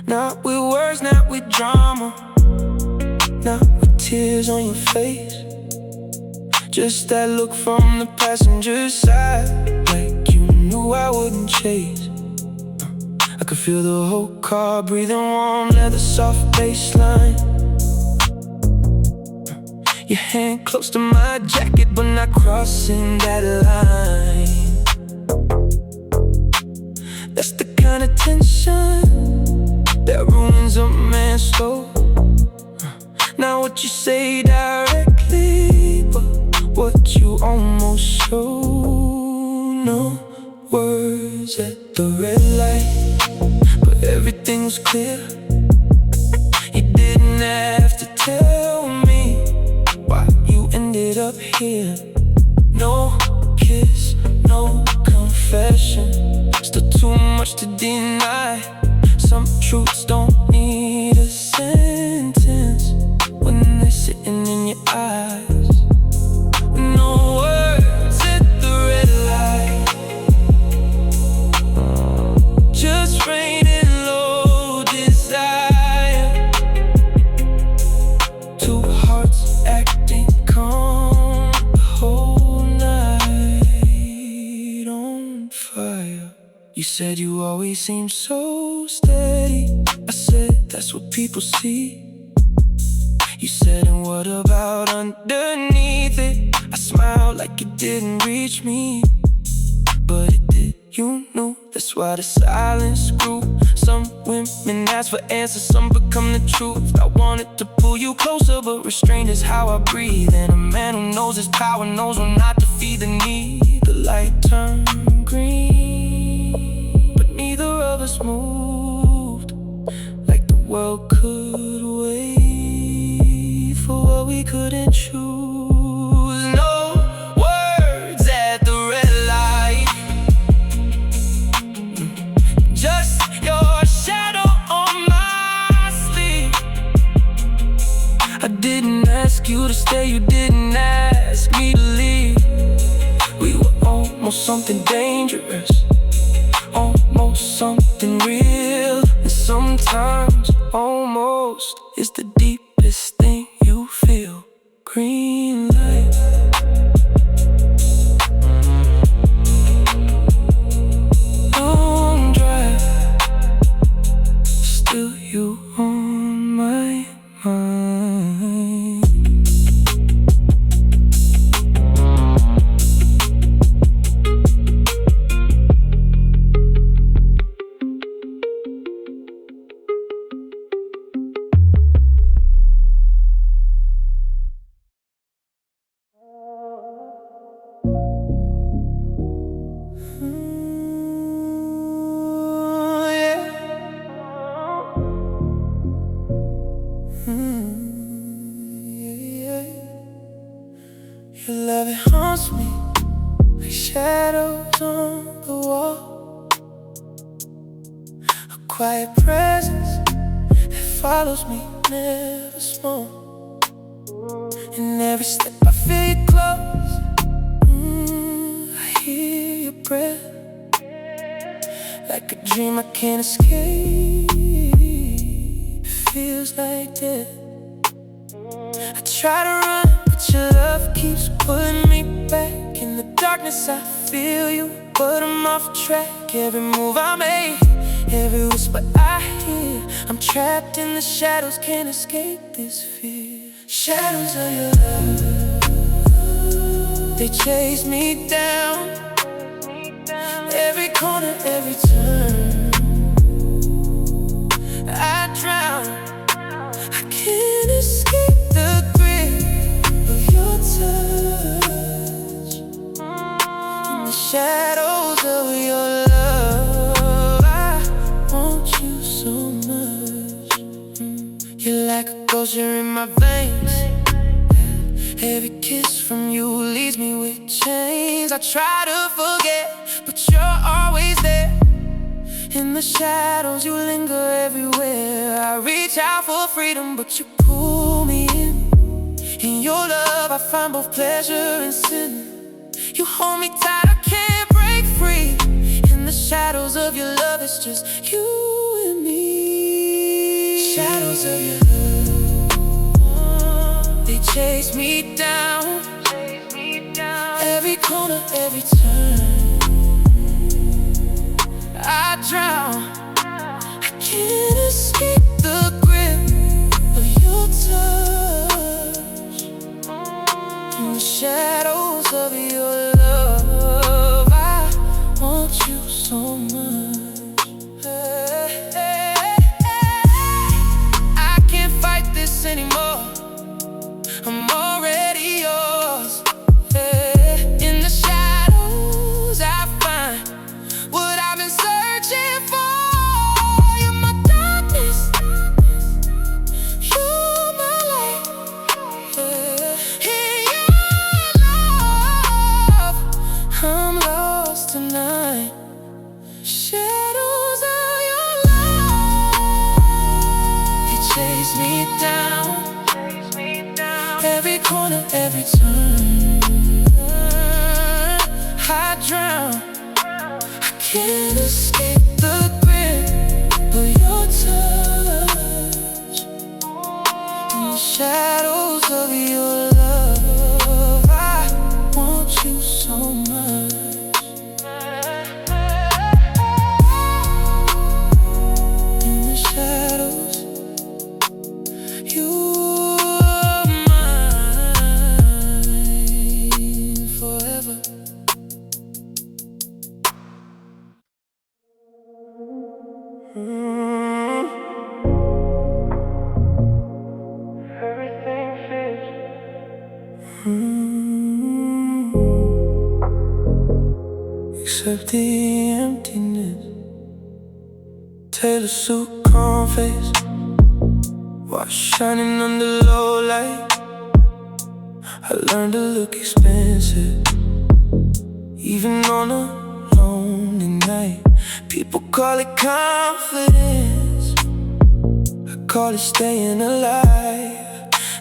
Not with words, not with drama, not with tears on your face. Just that look from the passenger side, like you knew I wouldn't chase. I could feel the whole car breathing warm leather, soft baseline. Your hand close to my jacket, but not crossing that line. That's the kind of tension that ruins a man's soul. Not what you say directly, but what you almost show. No words at the red light, but everything was clear. You didn't have to tell me why you ended up here. No kiss, no confession, still too much to deny. Some truths don't need a sentence. said you always seem so steady. I said that's what people see. You said, and what about underneath it? I smiled like it didn't reach me, but it did. You knew, that's why the silence grew. Some women ask for answers, some become the truth. I wanted to pull you closer, but restraint is how I breathe. And a man who knows his power knows when not to feed the need. The light turned green, but neither of us moved, like the world could wait for what we couldn't choose. No words at the red light, just your shadow on my sleeve. I didn't ask you to stay, you didn't ask me to leave. We were almost something dangerous, almost something real. And sometimes almost is the deepest thing you feel. Green light, long drive, still you on my mind. Your love, it haunts me like shadows on the wall. A quiet presence that follows me, never small. And every step I feel you close, I hear your breath, like a dream I can't escape. It feels like death. I try to run, but your love keeps pulling me back. In the darkness I feel you, but I'm off track. Every move I make, every whisper I hear, I'm trapped in the shadows, can't escape this fear. Shadows of your love, they chase me down, every corner, every turn. I drown, I can't escape the grip of your touch. In the shadows of your love, I want you so much. You're like a ghost, you're in my veins. Every kiss from you leaves me with chains. I try to forget, but you're always there. In the shadows you linger everywhere. I reach out for freedom, but you pull me in. In your love I find both pleasure and sin. You hold me tight, I can't break free. In the shadows of your love, it's just you and me. Shadows of your love, they chase me down, every corner, every turn. I drown, I can't escape the grip of your touch. In the shadows of your love, I want you so much. I can't fight this anymore, I'm already yours. In the shadows I find what I've been searching for. You're my darkness, you're my light. In your love, I'm lost tonight. Shadows of your love, you chase me down, every corner, every turn. I drown, I can't escape the grip of your touch. In the shadows of your love, I want you so much. Except the emptiness. Tailor suit, calm face, watch shining under low light. I learned to look expensive, even on a lonely night. People call it confidence, I call it staying alive.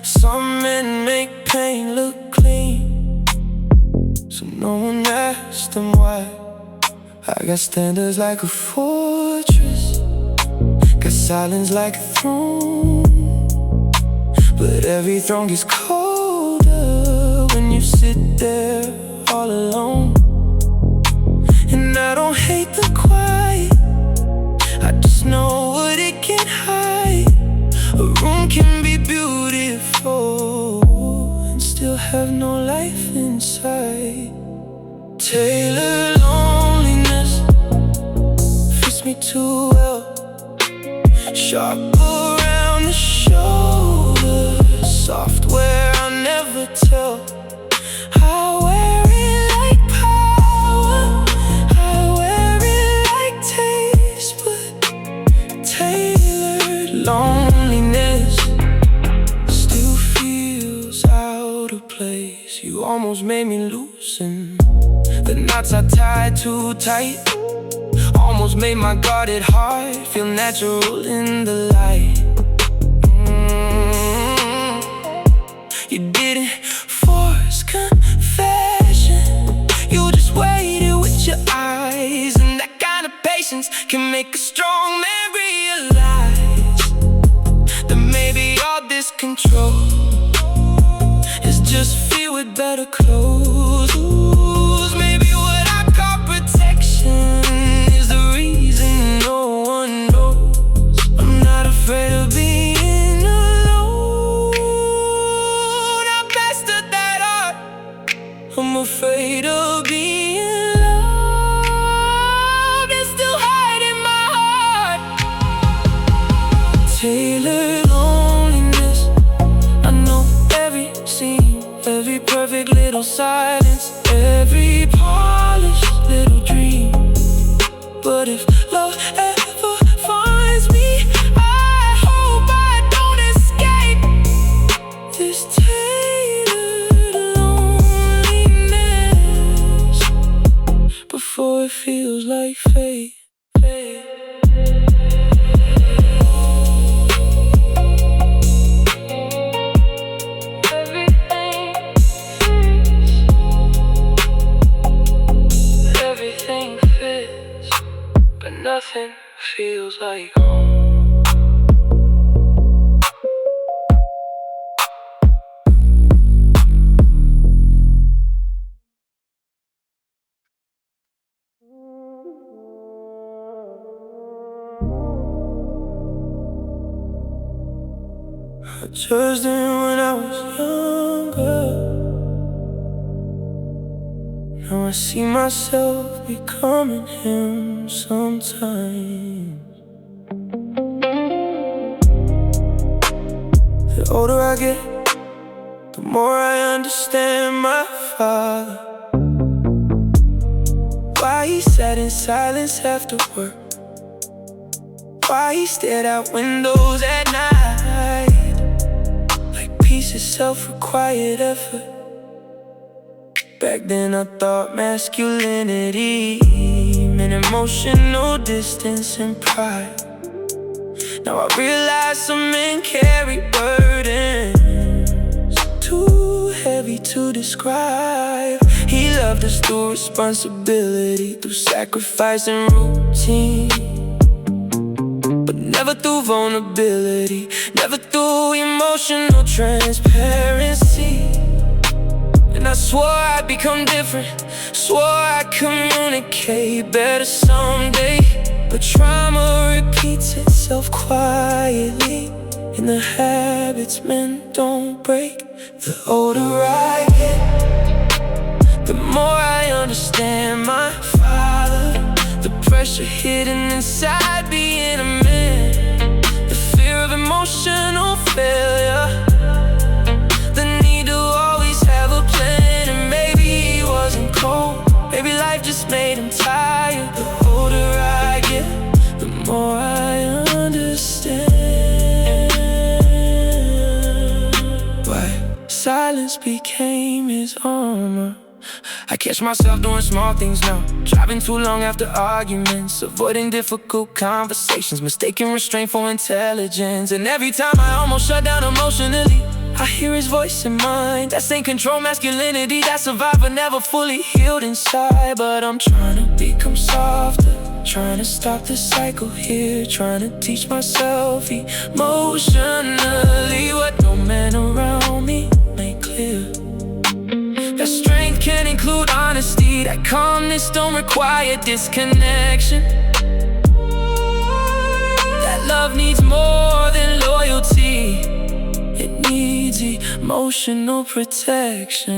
Some men make pain look clean, so no one asks them why. I got standards like a fortress, got silence like a throne, but every throne gets colder when you sit there all alone. And I don't hate the quiet, I just know what it can hide. A room can be beautiful and still have no life inside. Tailor loneliness fits me too well, sharp around the shoulder, soft where I'll never tell. I wear it like power, I wear it like taste, but tailored loneliness still feels out of place. You almost made me loosen the knots I tied too tight, almost made my guarded heart feel natural in the light. You didn't force confession, you just waited with your eyes. And that kind of patience can make a strong man realize that maybe all this control is just fear with better clothes. Maybe what I call protection is the reason no one knows. I'm not afraid of being alone, I mastered that art. I'm afraid of being loved and still hiding my heart. Tailored loneliness, I know every scene, every perfect little silence, every polished little dream. But if love ever finds me, I hope I don't escape this tailored loneliness before it feels like fate. Everything fits, but nothing feels like home. I judged him when I was younger, now I see myself becoming him sometimes. The older I get, the more I understand my father. Why he sat in silence after work, why he stared out windows at night, like peace itself required effort. Back then I thought masculinity meant emotional distance and pride. Now I realize some men carry burdens too heavy to describe. He loved us through responsibility, through sacrifice and routine, but never through vulnerability, never through emotional transparency. And I swore I'd become different, swore I'd communicate better someday. But trauma repeats itself quietly in the habits men don't break. The older I get, the more I understand my father. The pressure hidden inside being a man, the fear of emotional failure, the need to always have a silence became his armor. I catch myself doing small things now, driving too long after arguments, avoiding difficult conversations, mistaking restraint for intelligence. And every time I almost shut down emotionally, I hear his voice in mine. That same control masculinity that survived but never fully healed inside. But I'm trying to become softer, trying to stop the cycle here, trying to teach myself emotionally what no man around me made clear. That strength can include honesty, that calmness don't require disconnection, that love needs more than loyalty, it needs emotional protection.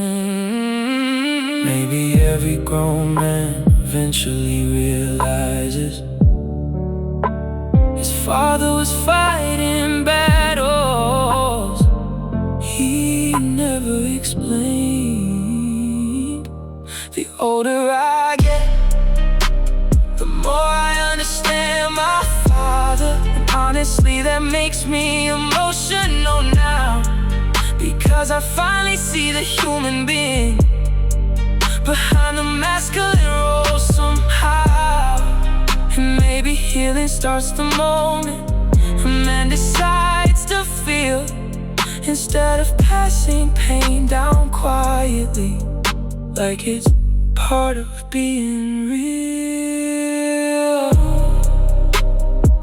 Maybe every grown man eventually realizes his father was fighting battles he never explained. The older I get, the more I understand my father. And honestly, that makes me emotional now, because I finally see the human being behind the masculine role somehow. And maybe healing starts the moment a man decides to feel, instead of passing pain down quietly, like it's part of being real.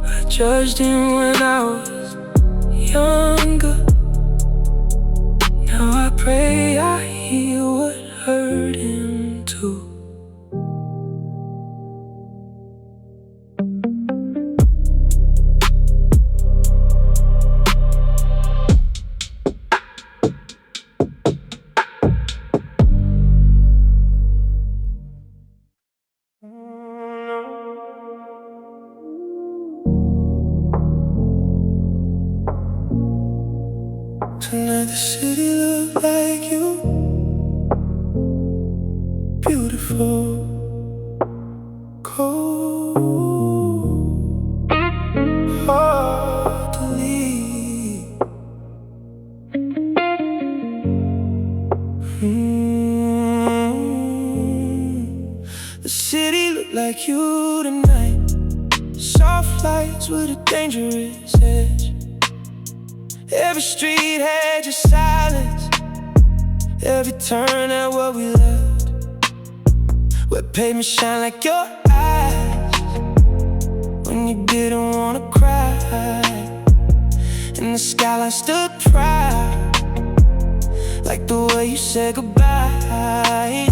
I judged him when I was younger. Now I pray I heal what hurt him too. Tonight the city look like you, beautiful, cold, hard to leave. The city look like you tonight, soft lights with a dangerous edge. Every street had your silence, every turn had what we left. Where pavement shine like your eyes when you didn't wanna cry, and the skyline stood proud, like the way you said goodbye.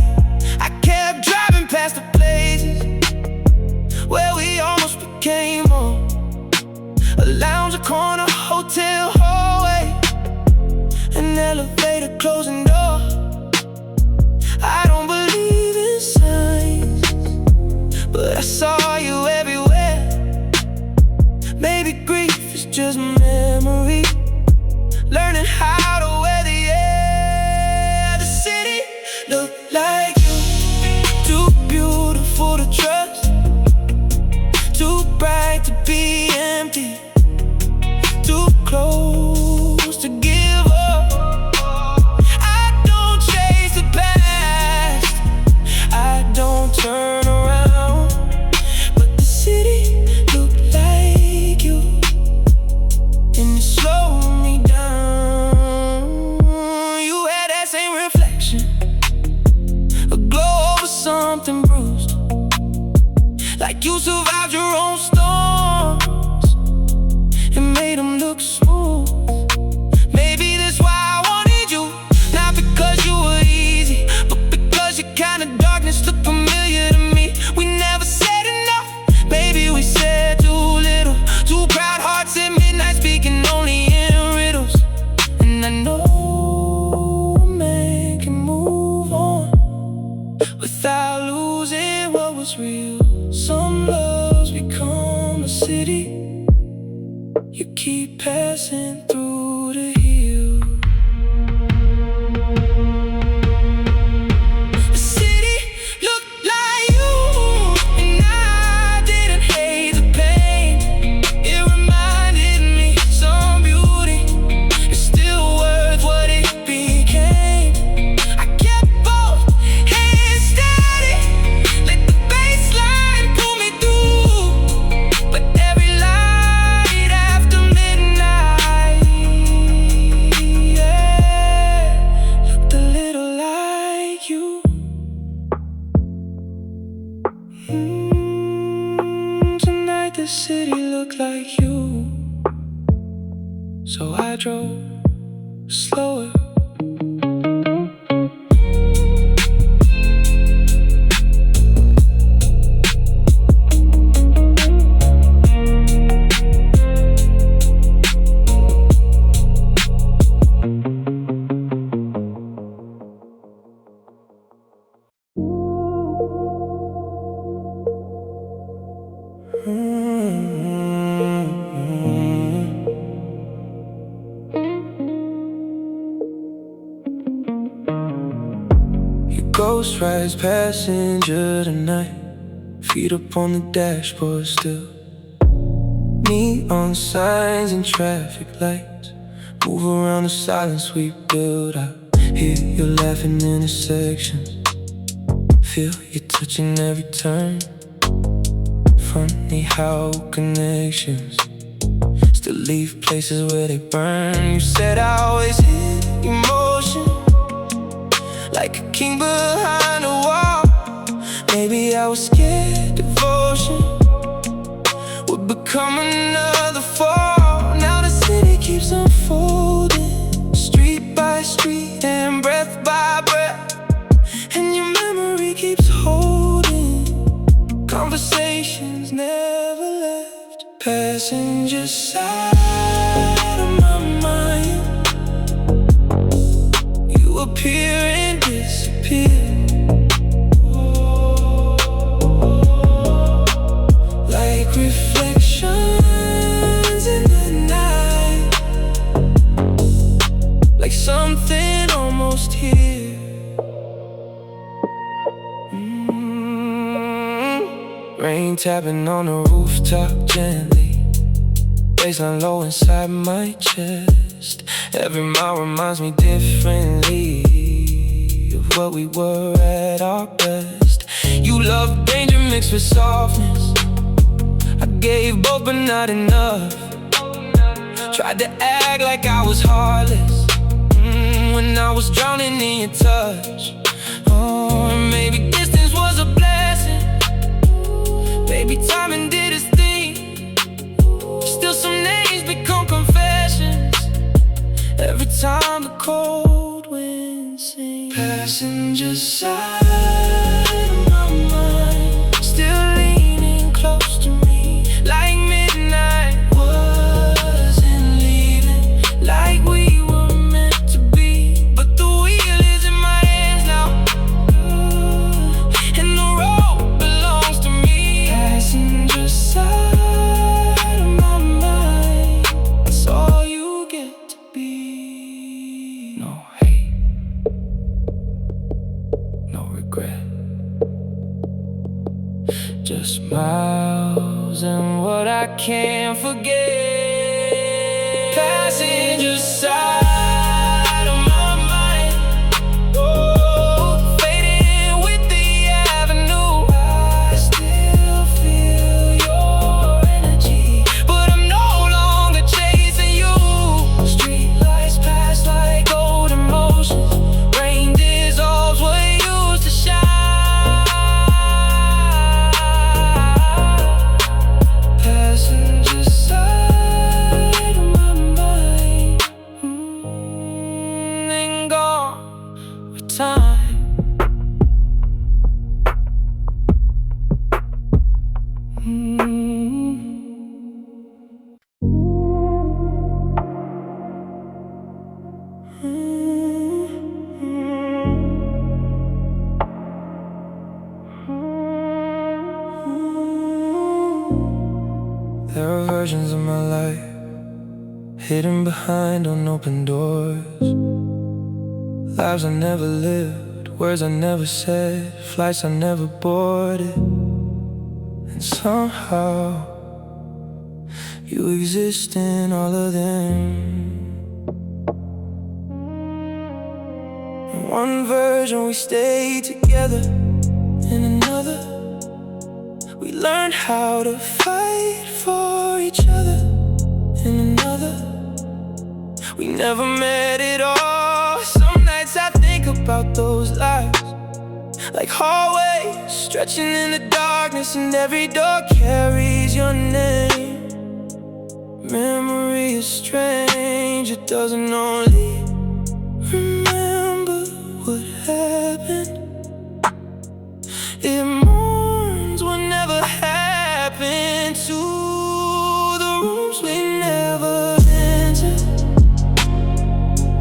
I kept driving past the places where we almost became home, a lounge, a corner, hotel hallway, an elevator closing door. I don't believe in signs, but I saw you everywhere. Maybe grief is just memory, learning how to wear the air. The city looked like you, too beautiful to trust, too bright to be empty, too close to give up. I don't chase the past, I don't turn around, but the city looked like you, and it slowed me down. You had that same reflection, a glow over something bruised, like you survived your own storms and made them look smooth. Maybe that's why I wanted you, not because you were easy, but because your kind of darkness looked familiar to me. We never said enough, maybe we said too little. Two proud hearts at midnight speaking only in riddles. And I know a man can move on without losing what was real. Some loves become drove slower. Ghost rides passenger tonight, feet up on the dashboard still. Neon signs and traffic lights move around the silence we build. I hear you laughing intersections, feel you touching every turn. Funny how connections still leave places where they burn. You said I always hit emotion like a king behind a wall. Maybe I was scared devotion would become another fall. Now the city keeps unfolding, street by street and breath by breath, and your memory keeps holding. Conversations never left. Passenger side of my mind, you appear and disappear, like reflections in the night, like something almost here. Rain tapping on the rooftop gently, baseline low inside my chest. Every mile reminds me differently of what we were at our best. You love danger mixed with softness, I gave both but not enough. Tried to act like I was heartless when I was drowning in your touch. Oh, maybe distance was a blessing, maybe timing did its thing. Still some names become confessions every time the cold wind sings. Passenger side of my mind, still leaning close to me, like midnight wasn't leaving, like we were meant to be. But the wheel is in my hands now, and the road belongs to me. Passenger side of my mind, it's all you get to be. No hate, no regret, just miles and what I can't forget. Passenger side of my mind, oh, fading with the avenue. I still feel your energy, but I'm no longer chasing you. Street lights pass like golden motions, rain dissolves what used to shine. Passenger side of my mind, then gone with time. There are versions of my life hidden behind unopened doors, lives I never lived, words I never said, flights I never boarded. And somehow you exist in all of them. In one version we stayed together, in another we learned how to fight for each other. In another, we never met at all. Some nights I think about those lives, like hallways stretching in the darkness, and every door carries your name. Memory is strange, it doesn't only remember what happened. It mourns what never happened to the rooms we never entered.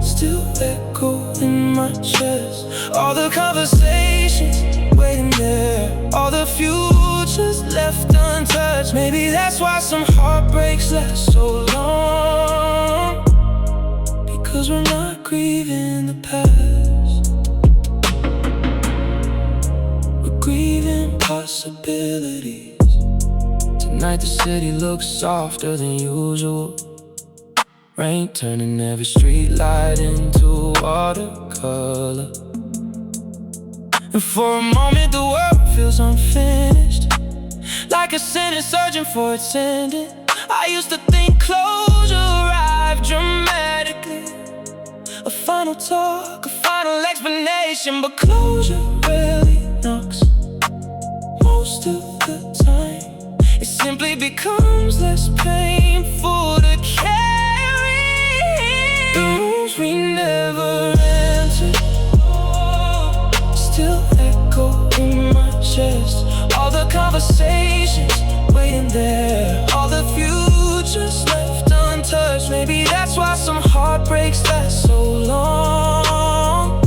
Still echo in my chest. All the conversations waiting there, all the futures left untouched. Maybe that's why some heartbreaks last so long, because we're not grieving the past, we're grieving possibilities. Tonight the city looks softer than usual. Rain turning every street light into watercolor. And for a moment the world feels unfinished, like a sentence searching for its ending. I used to think closure arrived dramatically, a final talk, a final explanation. But closure rarely knocks. Most of the time it simply becomes less painful to carry. The rooms we never entered still echo in my chest. All the conversations waiting there, all the futures left untouched. Maybe that's why some heartbreaks last so long,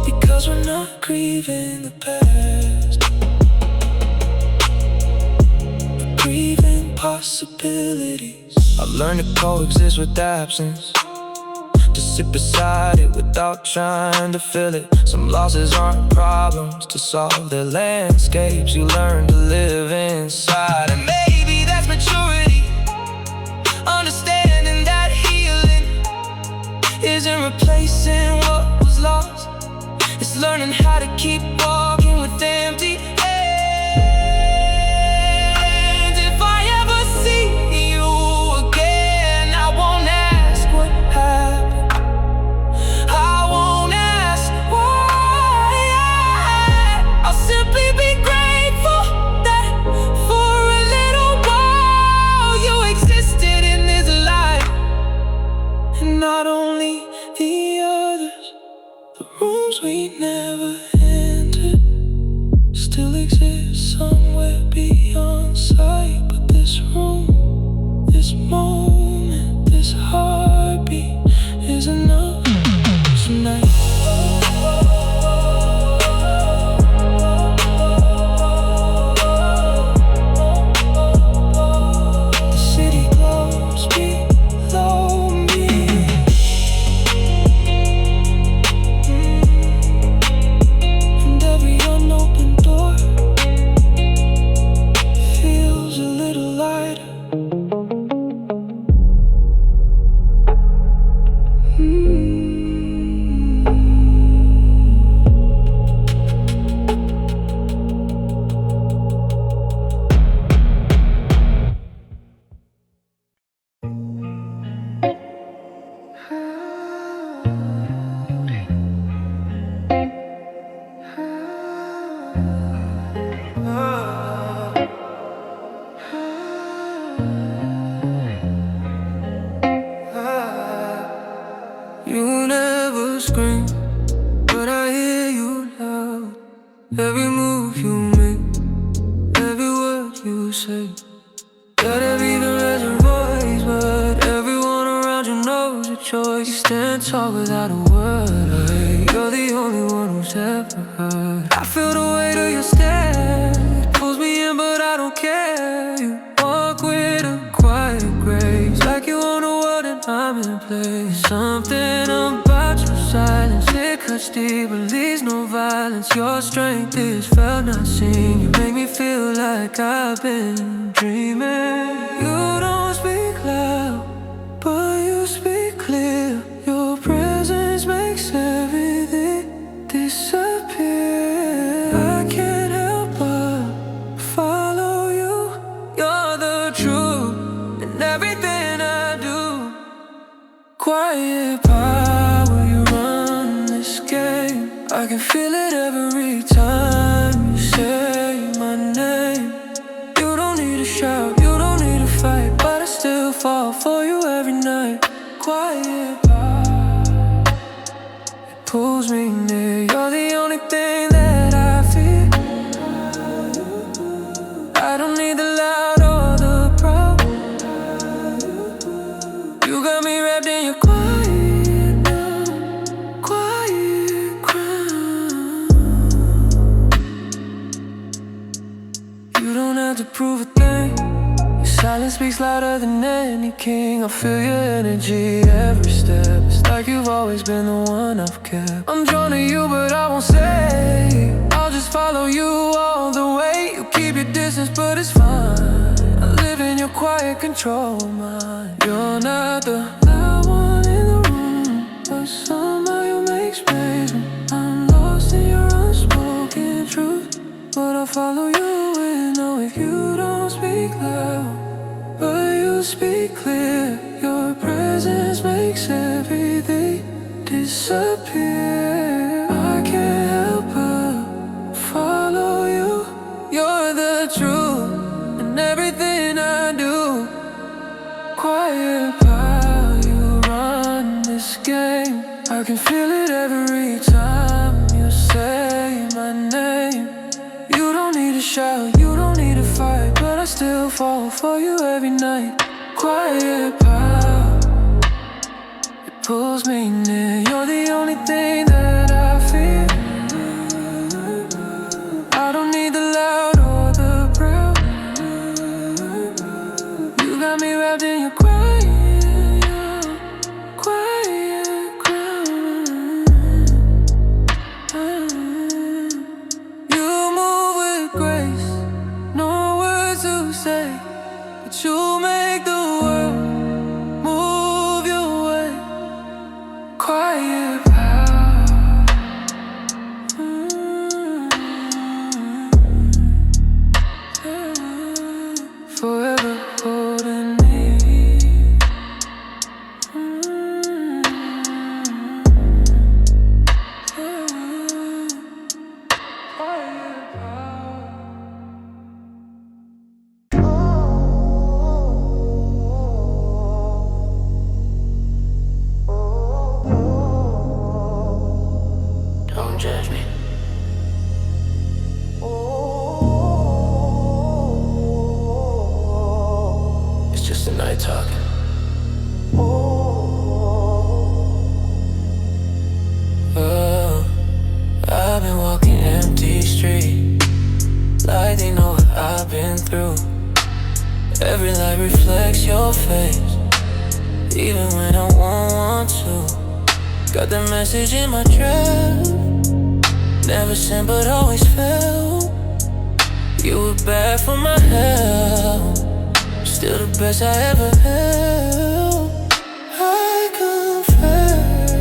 because we're not grieving the past, we're grieving possibilities. I've learned to coexist with absence, to sit beside it without trying to fill it. Some losses aren't problems to solve, they're landscapes you learn to live inside. And maybe that's maturity, understanding that healing isn't replacing what was lost. It's learning how to keep walking with empty hands. If I ever see you again, I won't ask what happened, I won't ask why. I'll simply be grateful that for a little while you existed in this life. And not only the others, the rooms we never entered still exist somewhere beyond sight. But this room, this moment, this heartbeat is enough tonight. The city glows below me, and every unopened door feels a little lighter. You never scream, but I hear you loud. Every move you make, every word you say. Gotta be the reservoirs, but everyone around you knows your choice. You stand tall without a word, you're the only one who's ever heard. I feel the weight of your stare, it pulls me in but I don't care. You walk with a quiet grace, like you own the world and I'm in place. Something about your silence, it cuts deep but leaves no violence. Your strength is felt, not seen. You make me feel like I've been dreaming. You don't speak loud, but you speak clear. Your presence makes everything disappear. I can't help but follow you. You're the truth in everything I do. Quiet power, you run this game. I can feel it every time you say my name. You don't need to shout, you don't need to fight, but I still fall pulls me near. You're the only thing that I fear. I don't need the loud or the proud. You got me wrapped in your quiet now, quiet crown. You don't have to prove a thing. Your silence speaks louder than any king. I feel your energy every step. It's like you've always been the one I've kept. I'm drawn to you, but I won't say. I'll just follow you all the way. You keep your distance, but it's fine. I live in your quiet control of mine. You're not the loud one in the room, but somehow you make space when I'm lost in your unspoken truth. But I'll follow you in, know if you don't speak loud, but you speak clear. Your presence makes everything disappear. I can't help but follow you. You're the truth in everything I do. Quiet power, you run this game. I can feel it every time you say my name. You don't need to shout, you don't need to fight, but I still fall for you every night. Quiet power, it pulls me near. You're the only thing that I fear. I don't need the loud or the proud. You got me wrapped in your quiet, quiet crown. You move with grace, no words to say, but you make the world move your way. Quiet power. Forever holding me. Quiet power. Don't judge me. It's just a night talking. Oh, I've been walking empty street, like they know what I've been through. Every light reflects your face, even when I won't want to. Got the message in my draft, never sent but always felt. You were bad for my health, still the best I ever held. I confess,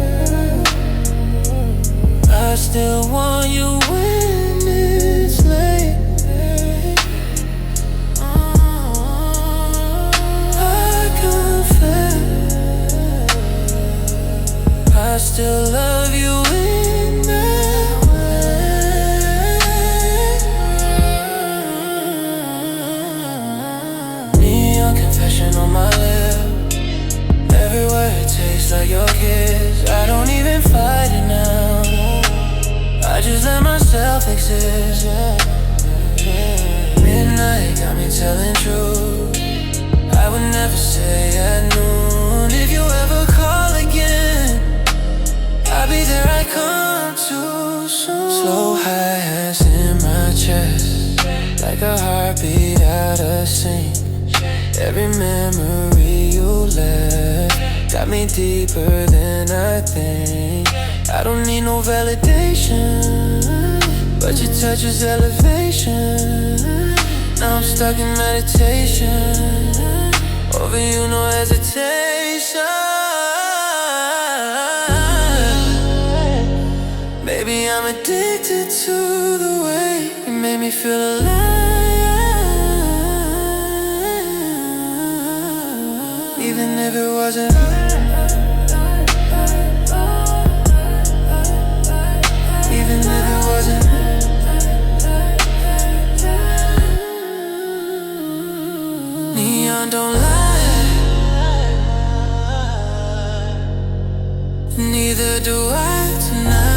I still want you when it's late. I confess, I still love you in that way. Neon confession on my lip, everywhere it tastes like your kiss. I don't even fight it now, I just let myself exist. Midnight got me telling truth, I would never say at noon. If you ever call again, I'll be there, I come too soon. Slow hi-hats in my chest, like a heartbeat out of sync. Every memory you left got me deeper than I think. I don't need no validation, but your touch is elevation. Now I'm stuck in meditation, over you no hesitation. Baby, I'm addicted to the way you made me feel alive, even if it wasn't. Even if it wasn't. Neon don't lie, neither do I tonight.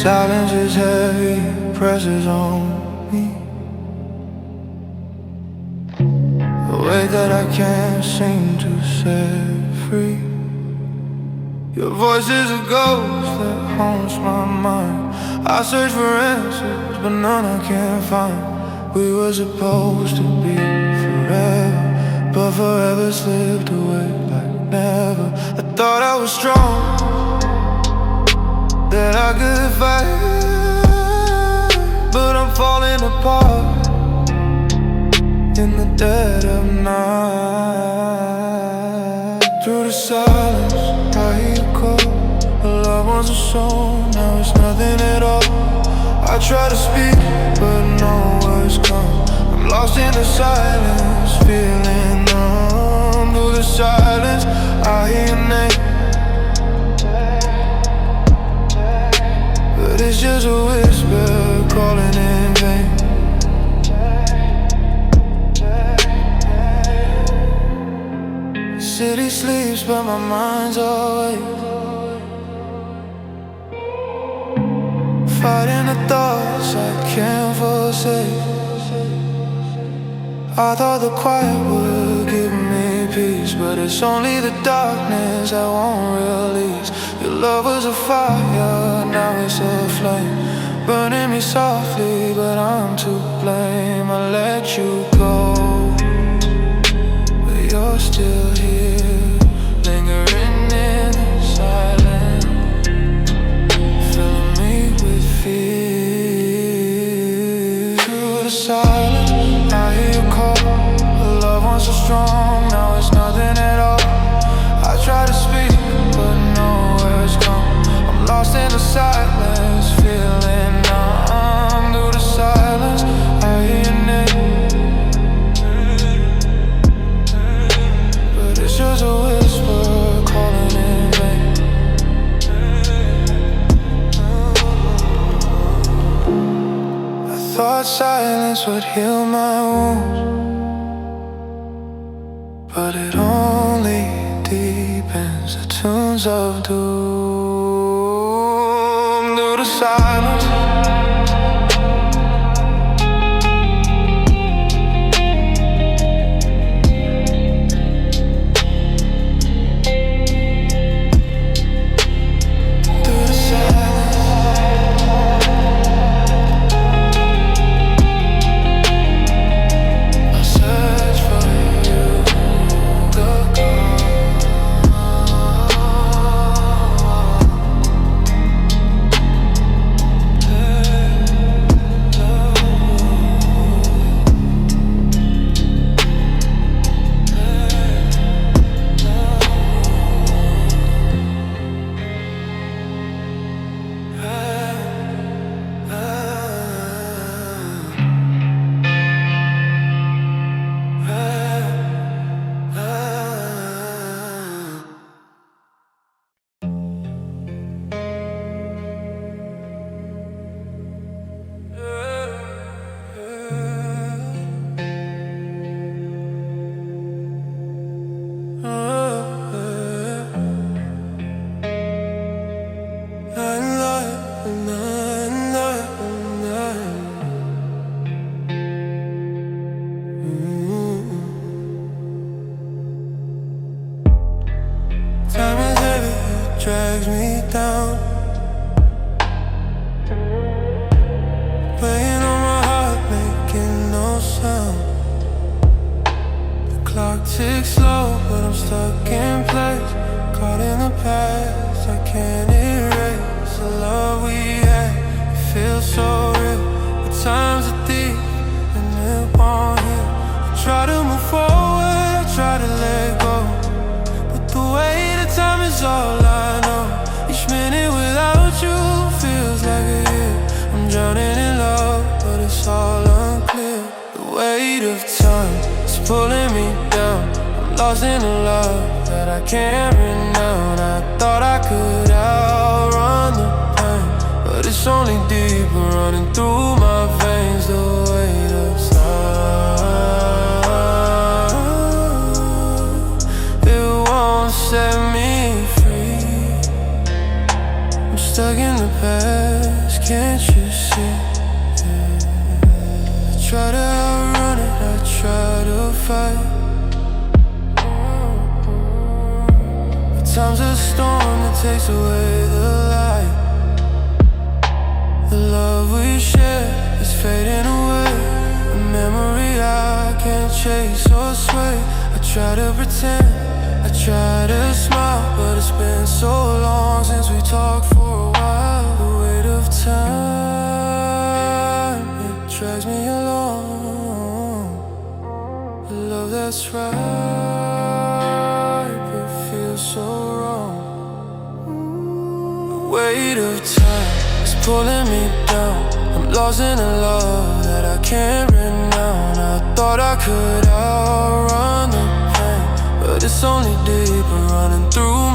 silence is heavy, presses on me. A weight that I can't seem to set free. Your voice is a ghost that haunts my mind. I search for answers, but none I can't find. We were supposed to be forever, but forever slipped away like never. I thought I was strong, that I could fight, but I'm falling apart in the dead of night. Through the silence, I hear you call. A loved one's a song, now it's nothing at all. I try to speak, but no words come. I'm lost in the silence, feeling numb. Through the silence, I hear your name, but it's just a whisper calling in vain. The city sleeps, but my mind's awake, fighting the thoughts I can't forsake. I thought the quiet would give me peace, but it's only the darkness I won't release. Your love was a fire, now it's a flame, burning me softly, but I'm to blame. I let you go, but you're still here, lingering in the silence, filling me with fear. Through the silence, I hear you call. The love was so strong, now it's nothing at all. I try to speak, but no words come. I'm lost in the silence, feeling numb. Through the silence, I hear your name, but it's just a whisper calling in vain. I thought silence would heal my wounds, but it only deepens the tunes of doom. Through the silence, through the silence, I search for you, go, go. Time is heavy, it drags me down, playing on my heart, making no sound. The clock ticks slow, but I'm stuck in place, caught in the past. I can't erase the love we had. It feels so real, but time's a thief and it won't heal. I try to move forward, I try to let go, but the weight of time is all I know. Each minute without you feels like a year. I'm drowning in love, but it's all unclear. The weight of time is pulling me down. I'm lost in a love that I can't renounce. I thought I could outrun the pain, but it's only deeper running through my veins. The weight of time, it won't set me free. I'm stuck in the past, can't you see? I try to outrun it, I try to fight. But time's a storm that takes away the light. The love we share is fading away, a memory I can't chase or sway. I try to pretend, I try to smile, but it's been so long since we talked for a while. The weight of time, it drags me along. The love that's right, but feels so wrong. The weight of time is pulling me down. I'm lost in a love that I can't renounce. I thought I could outrun the pain, but it's only deeper running through